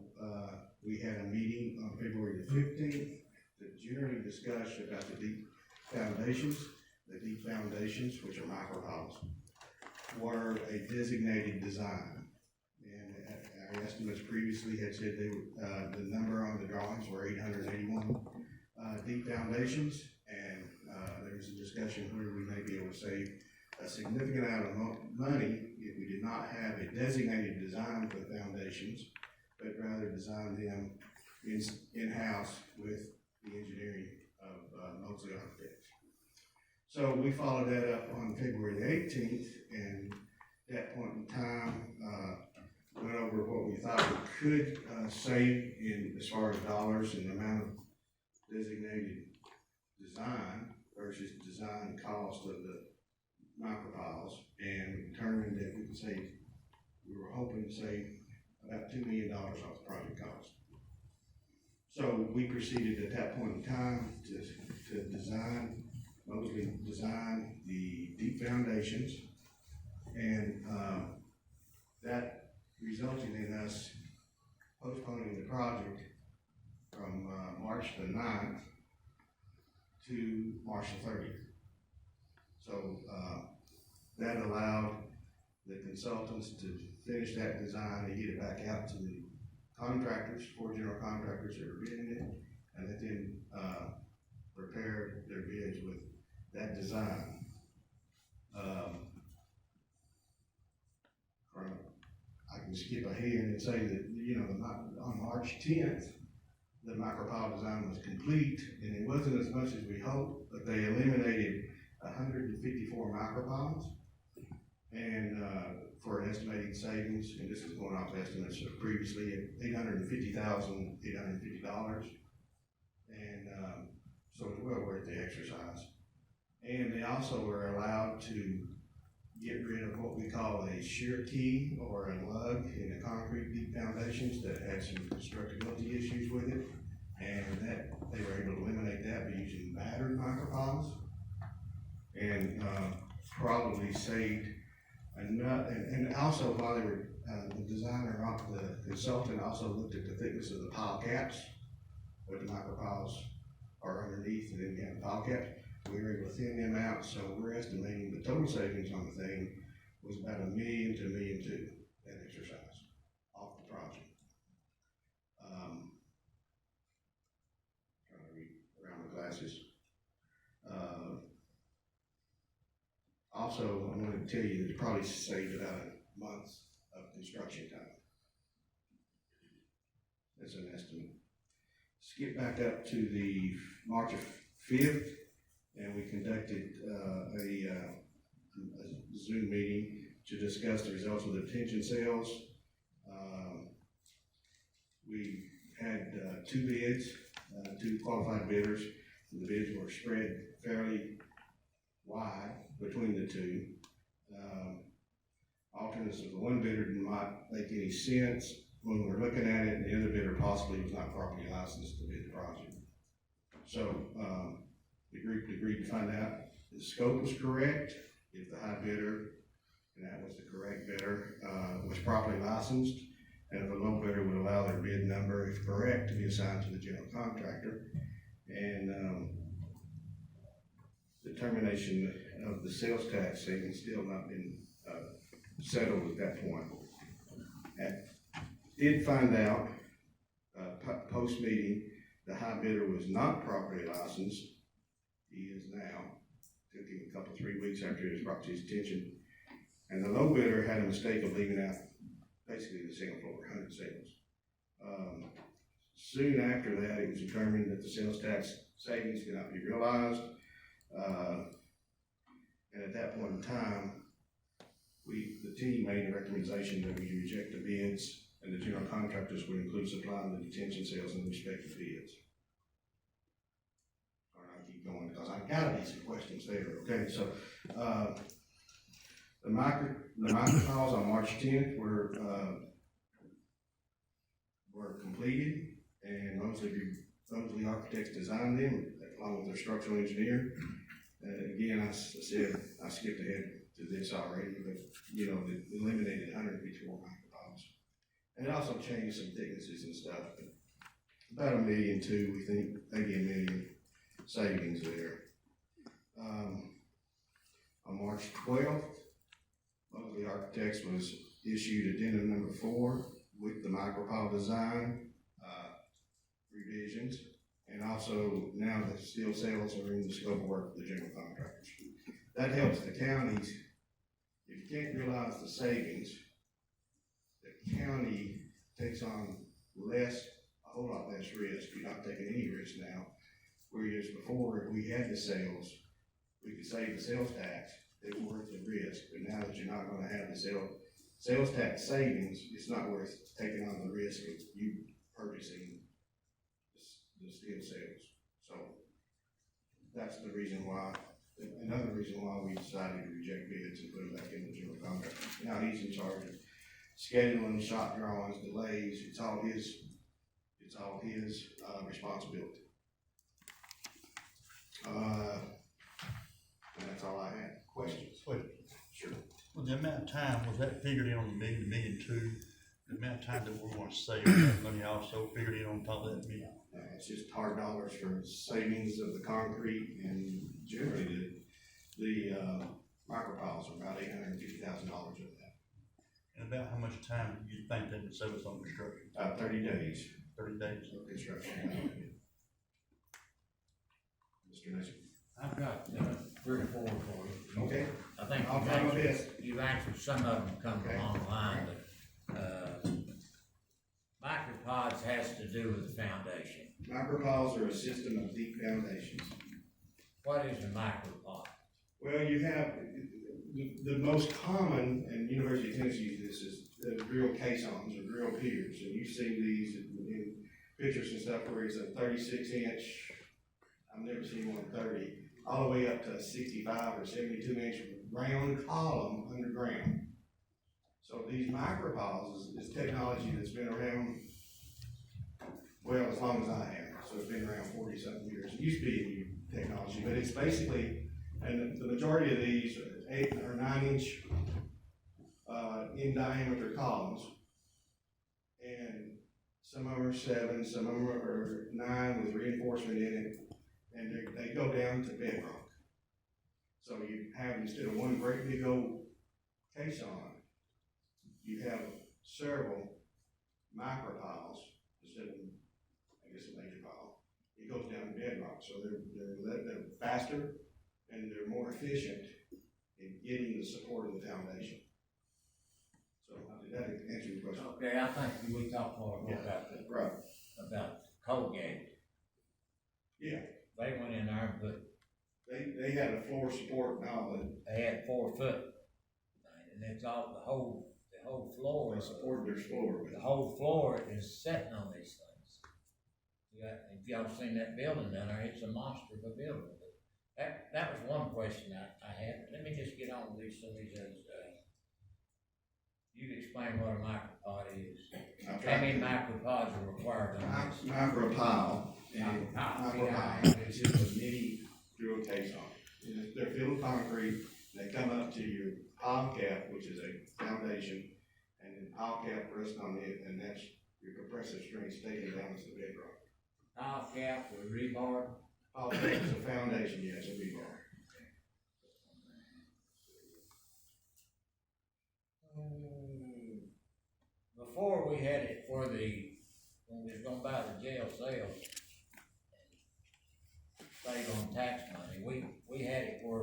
we had a meeting on February the 15th that generally discussed about the deep foundations. The deep foundations, which are micropiles, were a designated design. And our estimates previously had said they were, the number on the drawings were 881 deep foundations. And there was a discussion where we may be able to save a significant amount of money if we did not have a designated design for the foundations, but rather design them in-house with the engineering of Mosley Architects. So we followed that up on February the 18th, and at that point in time, went over what we thought we could save in as far as dollars and the amount of designated design versus design cost of the micropiles, and determined that we could save, we were hoping to save about $2 million off the project cost. So we proceeded at that point in time to design, mostly design the deep foundations, and that resulted in us postponing the project from March the 9th to March the 30th. So that allowed the consultants to finish that design and get it back out to the contractors, 4 general contractors that were bidding it, and let them prepare their bids with that design. I can skip ahead and say that, you know, on March 10th, the micropile design was complete, and it wasn't as much as we hoped, but they eliminated 154 micropiles, and for an estimated savings, and this is going off estimates of previously at $850,850, and so it's well worth the exercise. And they also were allowed to get rid of what we call a shear key or a lug in the concrete deep foundations that had some constructability issues with it, and that they were able to eliminate that by using battered micropiles, and probably saved enough. And also, while they were the designer, the consultant, also looked at the thickness of the pile caps, where the micropiles are underneath, and then you have the pile caps. We were able to thin them out, so we're estimating the total savings on the thing was about $1 million to $1.2 million, that exercise, off the project. Trying to read around the glasses. Also, I wanted to tell you that it probably saved about a month of construction time. That's an estimate. Skip back up to the March 5th. And we conducted a Zoom meeting to discuss the results of the detention cells. We had 2 bids, 2 qualified bidders. The bids were spread fairly wide between the 2. Alternates of the one bidder did not make any sense when we were looking at it, and the other bidder possibly was not properly licensed to bid the project. So, the group agreed to find out the scope was correct, if the high bidder, and that was the correct bidder, was properly licensed, and if the low bidder would allow their bid number, if correct, to be assigned to the general contractor. And determination of the sales tax savings still not been settled at that point. Did find out post-meeting the high bidder was not properly licensed. He is now. Took him a couple, 3 weeks after he was brought to his attention. And the low bidder had a mistake of leaving out basically the sale floor, 100 sales. Soon after that, it was determined that the sales tax savings could not be realized. And at that point in time, the team made a recommendation that we reject the bids, and the general contractors would include supplying the detention cells in the respective bids. All right, I'll keep going, because I've got these questions there, okay, so, the micro calls on March 10th were completed, and Mosley Architects designed them, along with their structural engineer. Again, I said, I skipped ahead to this already, but, you know, it eliminated 154 micropods. And it also changed some thicknesses and stuff, but about $1.2 million, we think, maybe $1 million savings there. On March 12th, Mosley Architects was issued addendum number 4 with the micropod design revisions, and also now the steel sales are in the scope of work of the general contractors. That helps the counties. If you can't realize the savings, the county takes on a whole lot less risk. You're not taking any risk now. Whereas before, if we had the sales, we could save the sales tax. It was worth the risk. But now that you're not going to have the sales tax savings, it's not worth taking on the risk of you purchasing the steel sales. So that's the reason why. Another reason why we decided to reject bids and put them back in the general contractor. Now he's in charge of scheduling, shop drawings, delays. It's all his responsibility. And that's all I had. Questions? Sure. Well, the amount of time, was that figured in on the $1 million, $1.2 million? The amount of time that we're going to save that money also figured in on top of that $1 million? It's just hard dollars for savings of the concrete, and generally the micropiles are about $850,000 of that. And about how much time do you think that would save us on construction? 30 days. 30 days. Of construction. Mr. Nation. I've got 3 or 4 for you. Okay. I think I'll try my best. you've answered some of them come along the line, but, micropods has to do with the foundation. Micropiles are a system of deep foundations. What is a micropod? Well, you have, the most common, and University of Tennessee uses this, is the drill caissons or drill piers. And you've seen these in pictures and stuff where it's a 36-inch, I've never seen one 30, all the way up to a 65 or 72-inch round column underground. So these micropiles is technology that's been around, well, as long as I have. So it's been around 40-something years. It used to be new technology, but it's basically, and the majority of these are 8 or 9-inch in diameter columns, and some of them are 7, some of them are 9 with reinforcement in it, and they go down to bedrock. So you have, instead of one great big old caisson, you have several micropiles instead of, I guess, a major pile. It goes down to bedrock, so they're faster and they're more efficient in getting the support of the foundation. So did that answer your question? Okay, I think we talked more about the, right, about Colgate. Yeah. They went in there and put. They had a floor support now, They had 4 foot, and it's all the whole floor is supported their floor. The whole floor is sitting on these things. If y'all seen that building down there, it's a monster of a building. That was one question I had. Let me just get on with some of these others. You can explain what a micropod is. How many micropods are required on this? Micropile. Micropile is just a mini drill caisson. They're filled with concrete. They come up to your pile cap, which is a foundation, and then pile cap rests on it, and that's your compressive strength taken down to the bedrock. Pile cap with rebar? Pile cap is a foundation, yes, a rebar. Before we had it for when we was gonna buy the jail cells, save on tax money, we had it for,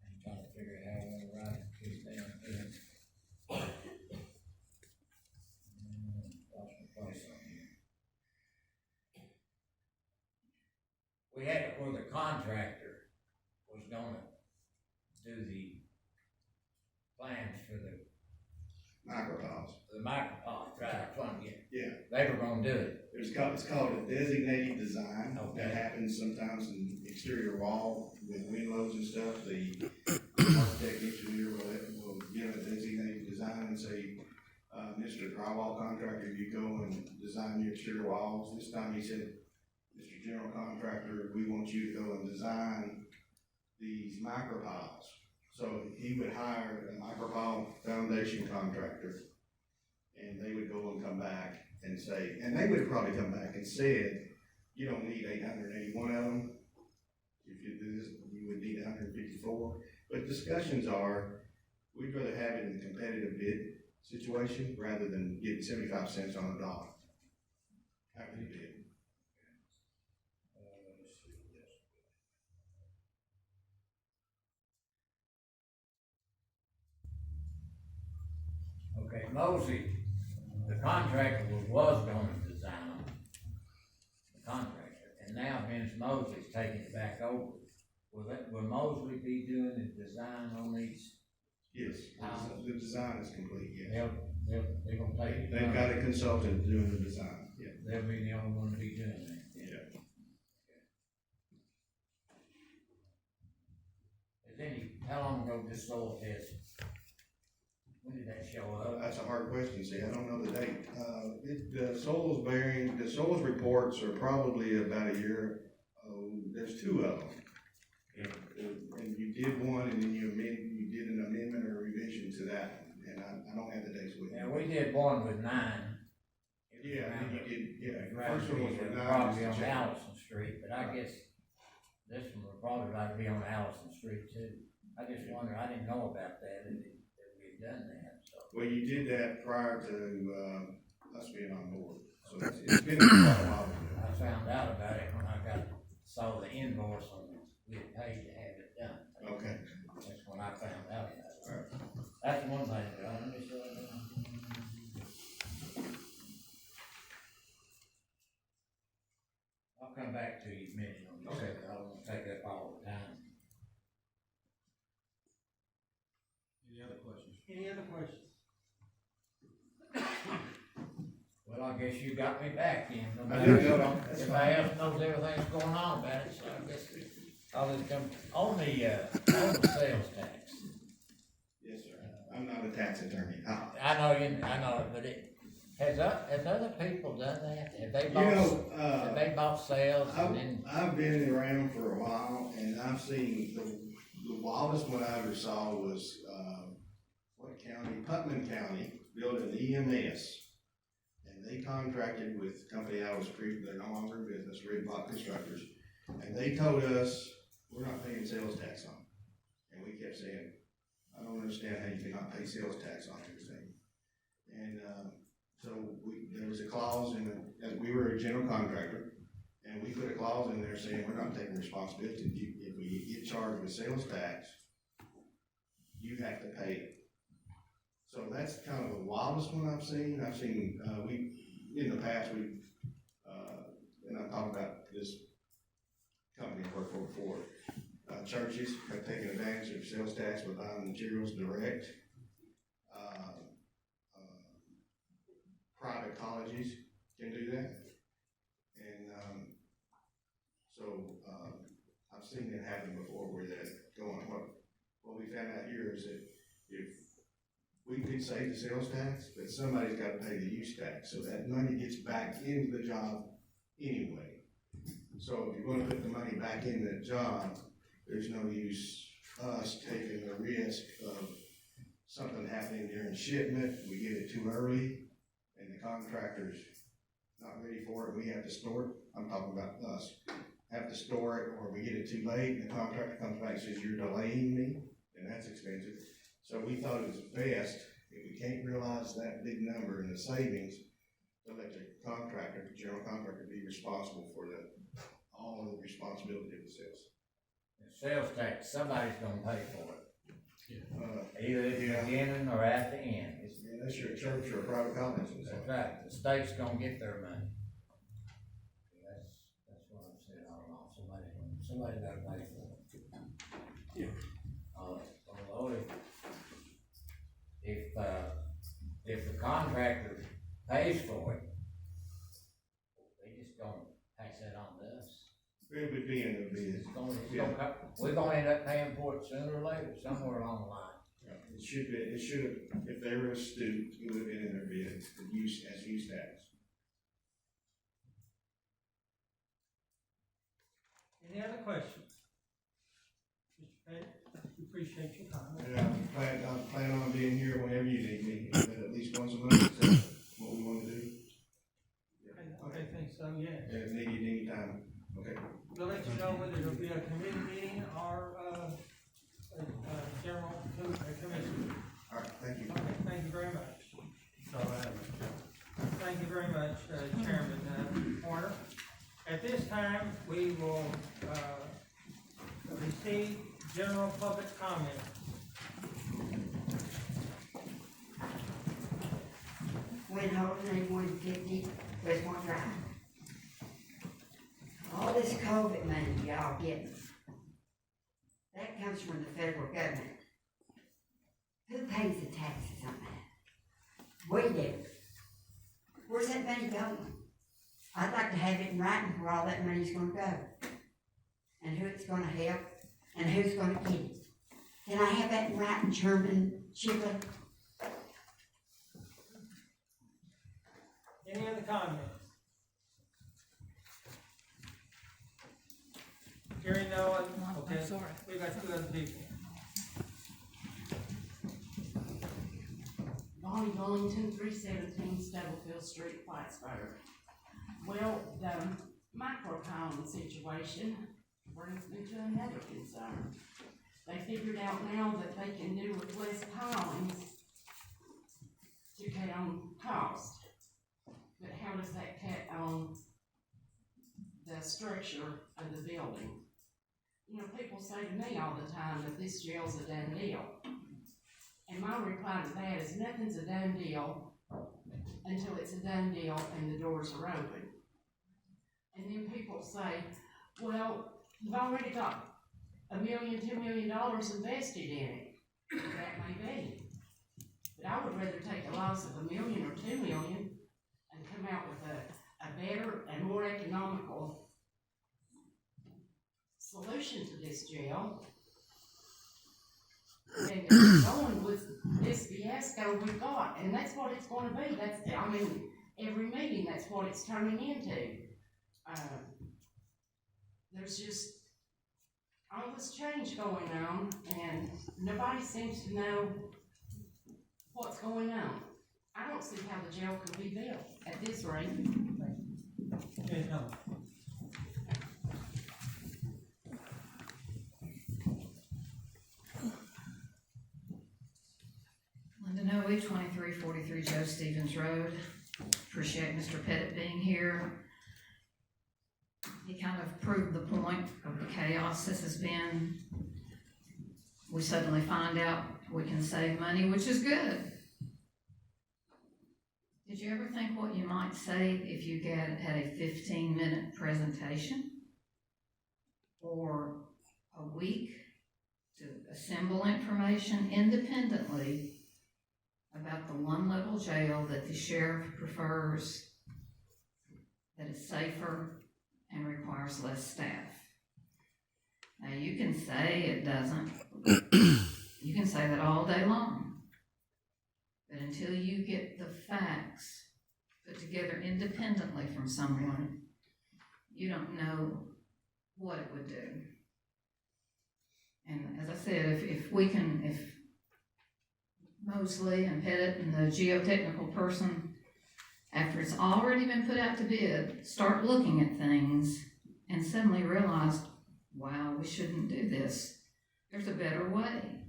I'm trying to figure out how I want to write this down here. Lost my place on here. We had it where the contractor was gonna do the plans for the Micropods. micropod, right, that's what I'm getting. Yeah. They were gonna do it. It's called a designated design. Okay. That happens sometimes in exterior wall with wind loads and stuff. The architect engineer will give a designated design and say, Mr. Drywall Contractor, you go and design your exterior walls. This time he said, Mr. General Contractor, we want you to go and design these micropods. So he would hire a micropod foundation contractor, and they would go and come back and say, and they would probably come back and said, you don't need 881 of them. If you do this, you would need 154. But discussions are, we'd rather have it in a competitive bid situation rather than getting 75 cents on a dollar after the bid. Okay, Mosey, the contractor was gonna design them, the contractor, and now Vince Mosley's taking it back over. Will Mosley be doing the design on these? Yes, the design is complete, yes. They're gonna take it. They've got a consultant doing the design, yeah. They'll be the only one to be doing that. Yeah. Is any, how long ago this soil test? When did that show up? That's a hard question, see, I don't know the date. The soils bearing, the soils reports are probably about a year, there's two of them. And you did one, and then you did an amendment or revision to that, and I don't have the dates with me. Yeah, we did one with 9. Yeah, and then you did, yeah, the Right, first one was with 9. probably on Allison Street, but I guess this one would probably like to be on Allison Street too. I just wonder, I didn't know about that, that we had done that, so. Well, you did that prior to, us being on board, so it's been quite a while ago. I found out about it when I saw the invoice on it, we had paid to have it done. Okay. That's when I found out about it. All right. That's one thing, but let me show you. I'll come back to you in a minute on this, I don't wanna take up all the time. Any other questions? Any other questions? Well, I guess you got me back then. No I matter did. what, everybody else knows everything's going on about it, so I guess I'll just come, on the sales tax. Yes, sir. I'm not a tax attorney. I know it, but has other people done that? Have they bought sales and then? I've been around for a while, and I've seen the wildest one I ever saw was, what county? Putnam County built an EMS. And they contracted with the company I was they're no longer in business, Red Block Constructors. And they told us, we're not paying sales tax on it. And we kept saying, I don't understand how you cannot pay sales tax on everything. And, so there was a clause and we were a general contractor, and we put a clause in there saying, we're not taking responsibility. If we get charged with sales tax, you have to pay it. So that's kind of the wildest one I've seen. In the past, and I'm talking about this company I worked for before, churches have taken advantage of sales tax by buying materials direct. Private colleges can do that. And, I've seen it happen before where that's going. What we found out here is that if we could save the sales tax, but somebody's got to pay the use tax, so that money gets back into the job anyway. So if you're going to put the money back in that job, there's no use us taking the risk of something happening during shipment, we get it too early, and the contractor's not ready for it, we have to store it. I'm talking about us. Have to store it, or we get it too late, and the contractor comes back and says, you're delaying me, and that's expensive. So we thought it was best, if we can't realize that big number in the savings, to let the contractor, the general contractor, be responsible for all of the responsibility of the sales. Sales tax, somebody's gonna pay for it. Either at the beginning or at the end. Unless you're a church or a private college. That's right, the state's gonna get their money. That's what I'm saying all along, somebody gotta pay for it. contractor pays for it, they just gonna pass that on to us. It would be in the bid. We're gonna end up paying for it sooner or later, somewhere along the line. It should have, if they were astute, it would have been in their bid, the use, as use tax. Any other questions? Mr. Pettit, we appreciate your comment. Yeah, I plan on being here whenever you need me, at least once a month, is that what we want to do? I think so, yes. And if needed anytime, okay. We'll let you know whether it'll be a committee meeting or, a general commission. All right, thank you. Okay, thank you very much. Thank you very much, Chairman, Horner. At this time, we will, receive general public comment. 150 Westmont Drive. All this COVID money y'all getting, that comes from the federal government. Who pays the taxes on that? We do. Where's that money going? I'd like to have it in writing where all that money's gonna go. And who it's gonna help, and who's gonna get it. Can I have that in writing, Chairman Shipley? Any other comments? Hearing no one, okay, we got two other people. Bonnie Bullington, 317 Stubblefield Street, Plattsburgh. Well, the microcolony situation brings me to another concern. They figured out now that they can do with less pilings to cut on cost. But how does that cut on the structure of the building? You know, people say to me all the time that this jail's a done deal. And my reply to that is nothing's a done deal until it's a done deal and the doors are open. And then people say, well, you've already got $1 million, $2 million invested in it. That may be. But I would rather take a loss of $1 million or $2 million and come out with a better and more economical solution to this jail. And going with this fiasco we've got, and that's what it's going to be. Every meeting, that's what it's turning into. There's just all this change going on, and nobody seems to know what's going on. I don't see how the jail could be built at this rate. Okay, no. Linda Noe, 2343 Joe Stevens Road. Appreciate Mr. Pettit being here. He kind of proved the point of the chaos this has been. We suddenly find out we can save money, which is good. Did you ever think what you might save if you had a 15-minute presentation? Or a week to assemble information independently about the one-level jail that the sheriff prefers, that is safer and requires less staff. Now you can say it doesn't. You can say that all day long. But until you get the facts put together independently from someone, you don't know what it would do. And as I said, if Mosley and Pettit and the geotechnical person, after it's already been put out to bid, start looking at things and suddenly realize, wow, we shouldn't do this. There's a better way.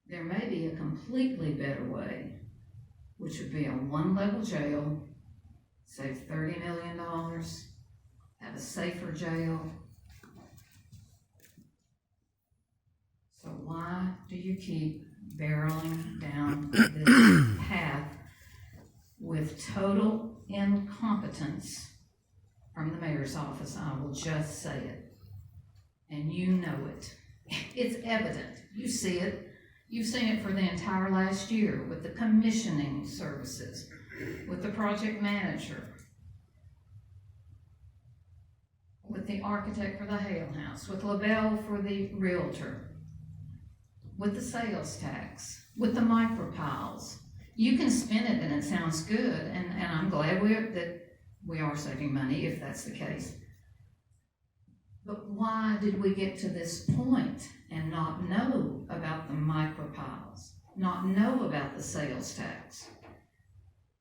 There may be a completely better way, which would be a one-level jail, save $30 million, have a safer jail. So why do you keep barreling down this path with total incompetence from the mayor's office? I will just say it. And you know it. It's evident. You see it. You've seen it for the entire last year with the commissioning services, with the project manager, with the architect for the Hale House, with LaBelle for the realtor, with the sales tax, with the micropiles. You can spin it and it sounds good, and I'm glad that we are saving money if that's the case. But why did we get to this point and not know about the micropiles, not know about the sales tax?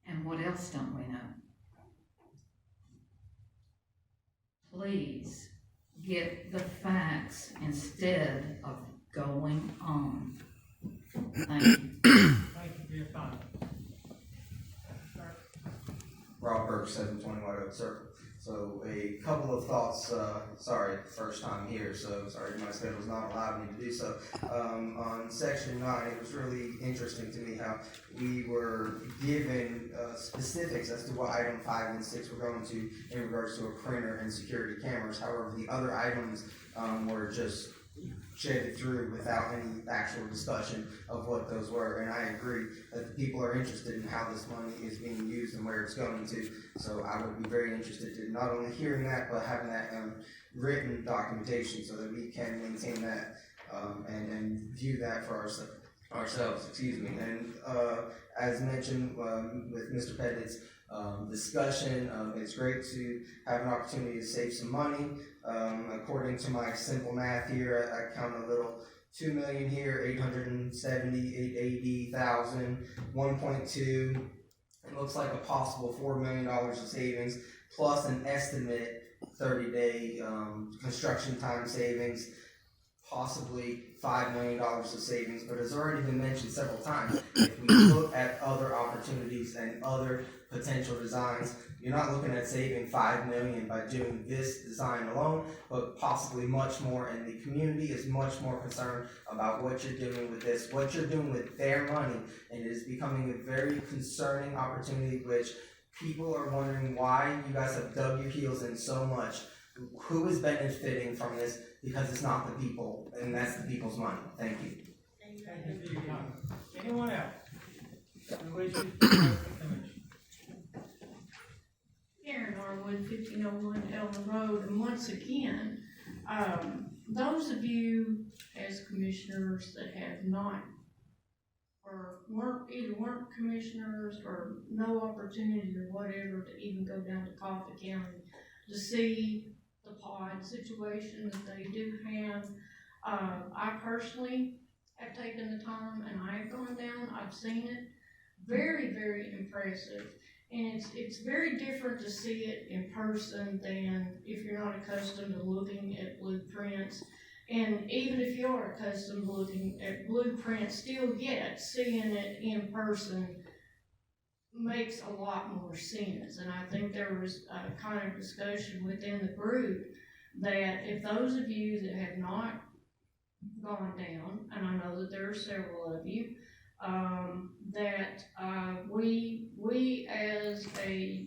And what else don't we know? Please get the facts instead of going on. Thank you. Thank you for your comment. Rob Burke, 720 White Oak Circle. So a couple of thoughts, sorry, first time here, so sorry my schedule's not allowing me to do so. On section 9, it was really interesting to me how we were given specifics as to what item 5 and 6 were going to in regards to a printer and security cameras. However, the other items were just shedded through without any actual discussion of what those were, and I agree that the people are interested in how this money is being used and where it's going to, so I would be very interested in not only hearing that, but having that written documentation so that we can maintain that and view that for ourselves, excuse me. And as mentioned with Mr. Pettit's discussion, it's great to have an opportunity to save some money. According to my simple math here, I count a little 2 million here, 880,000, 1.2. It looks like a possible $4 million of savings, plus an estimate 30-day construction time savings, possibly $5 million of savings. But as already been mentioned several times, if we look at other opportunities and other potential designs, you're not looking at saving $5 million by doing this design alone, but possibly much more, and the community is much more concerned about what you're doing with this, what you're doing with their money, and it is becoming a very concerning opportunity, which people are wondering why you guys have dug your heels in so much. Who is benefiting from this? Because it's not the people, and that's the people's money. Thank you. Thank you for your comment. Anyone else who wishes to address the commission? Karen Arwood, 1501 Elm Road, and once again, those of you as commissioners that have not, or weren't commissioners, or no opportunity or whatever to even go down to Coffee County to see the pod situation that they do have, I personally have taken the time and I've gone down, I've seen it, very, very impressive. And it's very different to see it in person than if you're not accustomed to looking at blueprints. And even if you are accustomed to looking at blueprints, still yet seeing it in person makes a lot more sense. And I think there was a kind of discussion within the group that if those of you that have not gone down, and I know that there are several of you, that we as a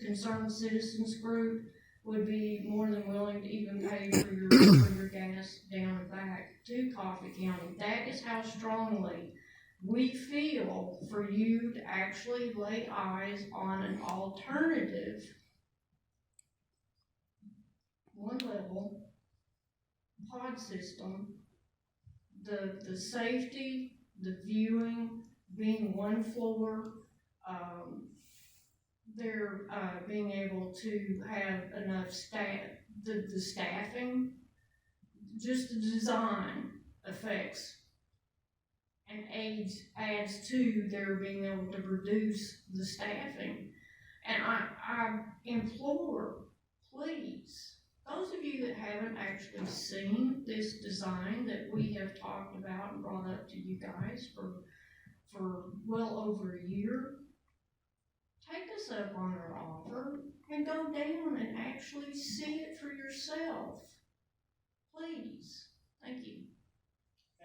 concerned citizens group would be more than willing to even pay for your gas down and back to Coffee County. That is how strongly we feel for you to actually lay eyes on an alternative, one level pod system, the safety, the viewing, being one floor, they're being able to have enough staff, the staffing, just the design affects and adds to their being able to reduce the staffing. And I implore, please, those of you that haven't actually seen this design that we have talked about and brought up to you guys for well over a year, take us up on our offer and go down and actually see it for yourself. Please. Thank you.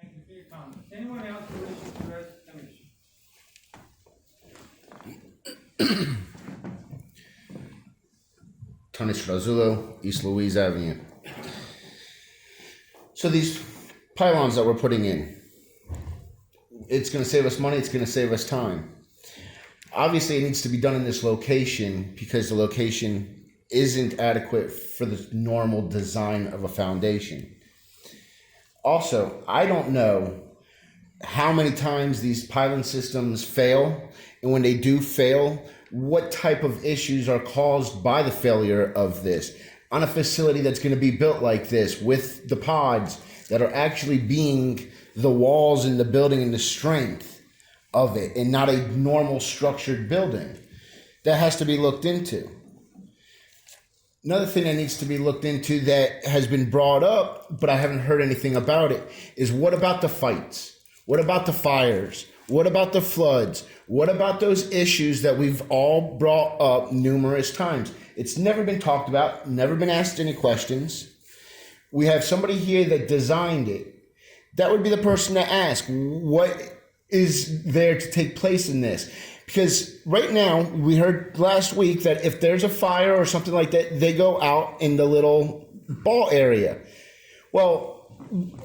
Thank you for your comments. Anyone else who wishes to address the commission? Tony Strazullo, East Louise Avenue. So these pylons that we're putting in, it's going to save us money, it's going to save us time. Obviously, it needs to be done in this location because the location isn't adequate for the normal design of a foundation. Also, I don't know how many times these piling systems fail, and when they do fail, what type of issues are caused by the failure of this on a facility that's going to be built like this with the pods that are actually being the walls in the building and the strength of it, and not a normal structured building. That has to be looked into. Another thing that needs to be looked into that has been brought up, but I haven't heard anything about it, is what about the fights? What about the fires? What about the floods? What about those issues that we've all brought up numerous times? It's never been talked about, never been asked any questions. We have somebody here that designed it. That would be the person to ask, what is there to take place in this? Because right now, we heard last week that if there's a fire or something like that, they go out in the little ball area. Well,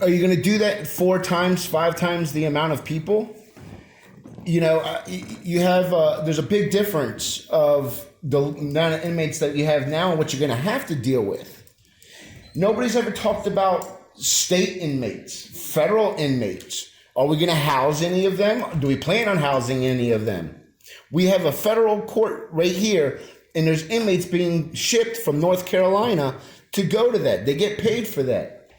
are you going to do that 4 times, 5 times the amount of people? You know, you have, there's a big difference of the amount of inmates that you have now and what you're going to have to deal with. Nobody's ever talked about state inmates, federal inmates. Are we going to house any of them? Do we plan on housing any of them? We have a federal court right here, and there's inmates being shipped from North Carolina to go to that. They get paid for that.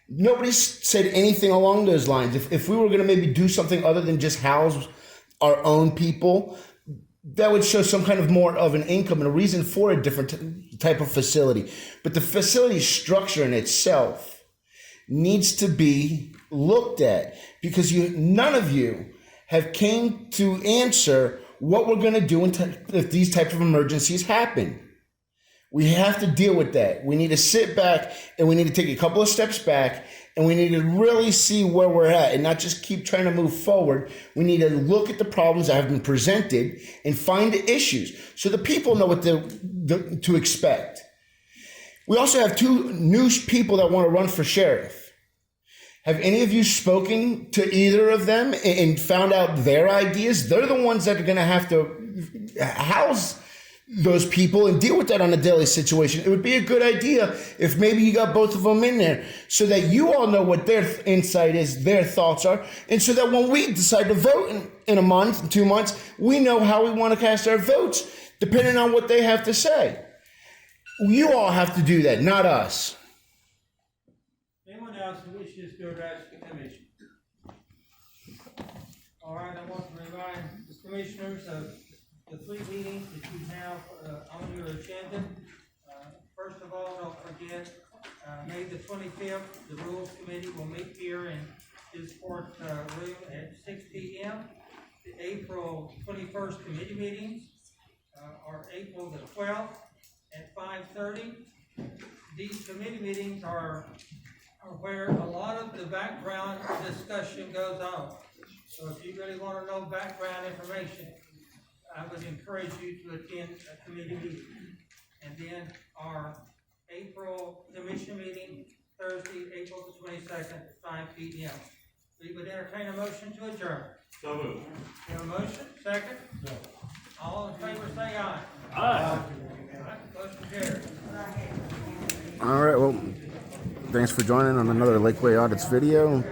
Nobody's said anything along those lines. If we were going to maybe do something other than just house our own people, that would show some kind of more of an income and a reason for a different type of facility. But the facility structure in itself needs to be looked at, because none of you have came to answer what we're going to do if these types of emergencies happen. We have to deal with that. We need to sit back and we need to take a couple of steps back, and we need to really see where we're at and not just keep trying to move forward. We need to look at the problems that have been presented and find the issues so the people know what to expect. We also have 2 new people that want to run for sheriff. Have any of you spoken to either of them and found out their ideas? They're the ones that are going to have to house those people and deal with that on a daily situation. It would be a good idea if maybe you got both of them in there so that you all know what their insight is, their thoughts are, and so that when we decide to vote in a month, 2 months, we know how we want to cast our votes depending on what they have to say. You all have to do that, not us. Anyone else who wishes to address the commission? All right, I want to remind the commissioners of the 3 meetings that you have on your agenda. First of all, don't forget, May the 25th, the Rules Committee will meet here in this court room at 6 p.m. The April 21st committee meetings are April the 12th at 5:30. These committee meetings are where a lot of the background discussion goes on. So if you really want to know background information, I would encourage you to attend a committee meeting. And then our April commission meeting, Thursday, April the 22nd at 5 p.m. We would entertain a motion to adjourn. So moved. You have a motion? Second? No. All in favor say aye. Aye. Motion carries. All right, well, thanks for joining on another Lakeway Audits video.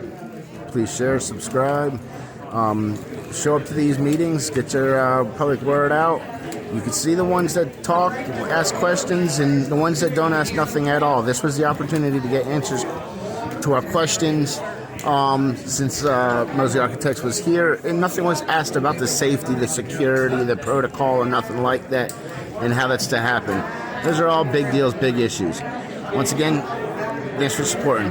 Please share, subscribe, show up to these meetings, get your public word out. You can see the ones that talk, ask questions, and the ones that don't ask nothing at all. This was the opportunity to get answers to our questions. Since Mosey Architects was here, and nothing was asked about the safety, the security, the protocol, or nothing like that, and how that's to happen. Those are all big deals, big issues. Once again, thanks for supporting.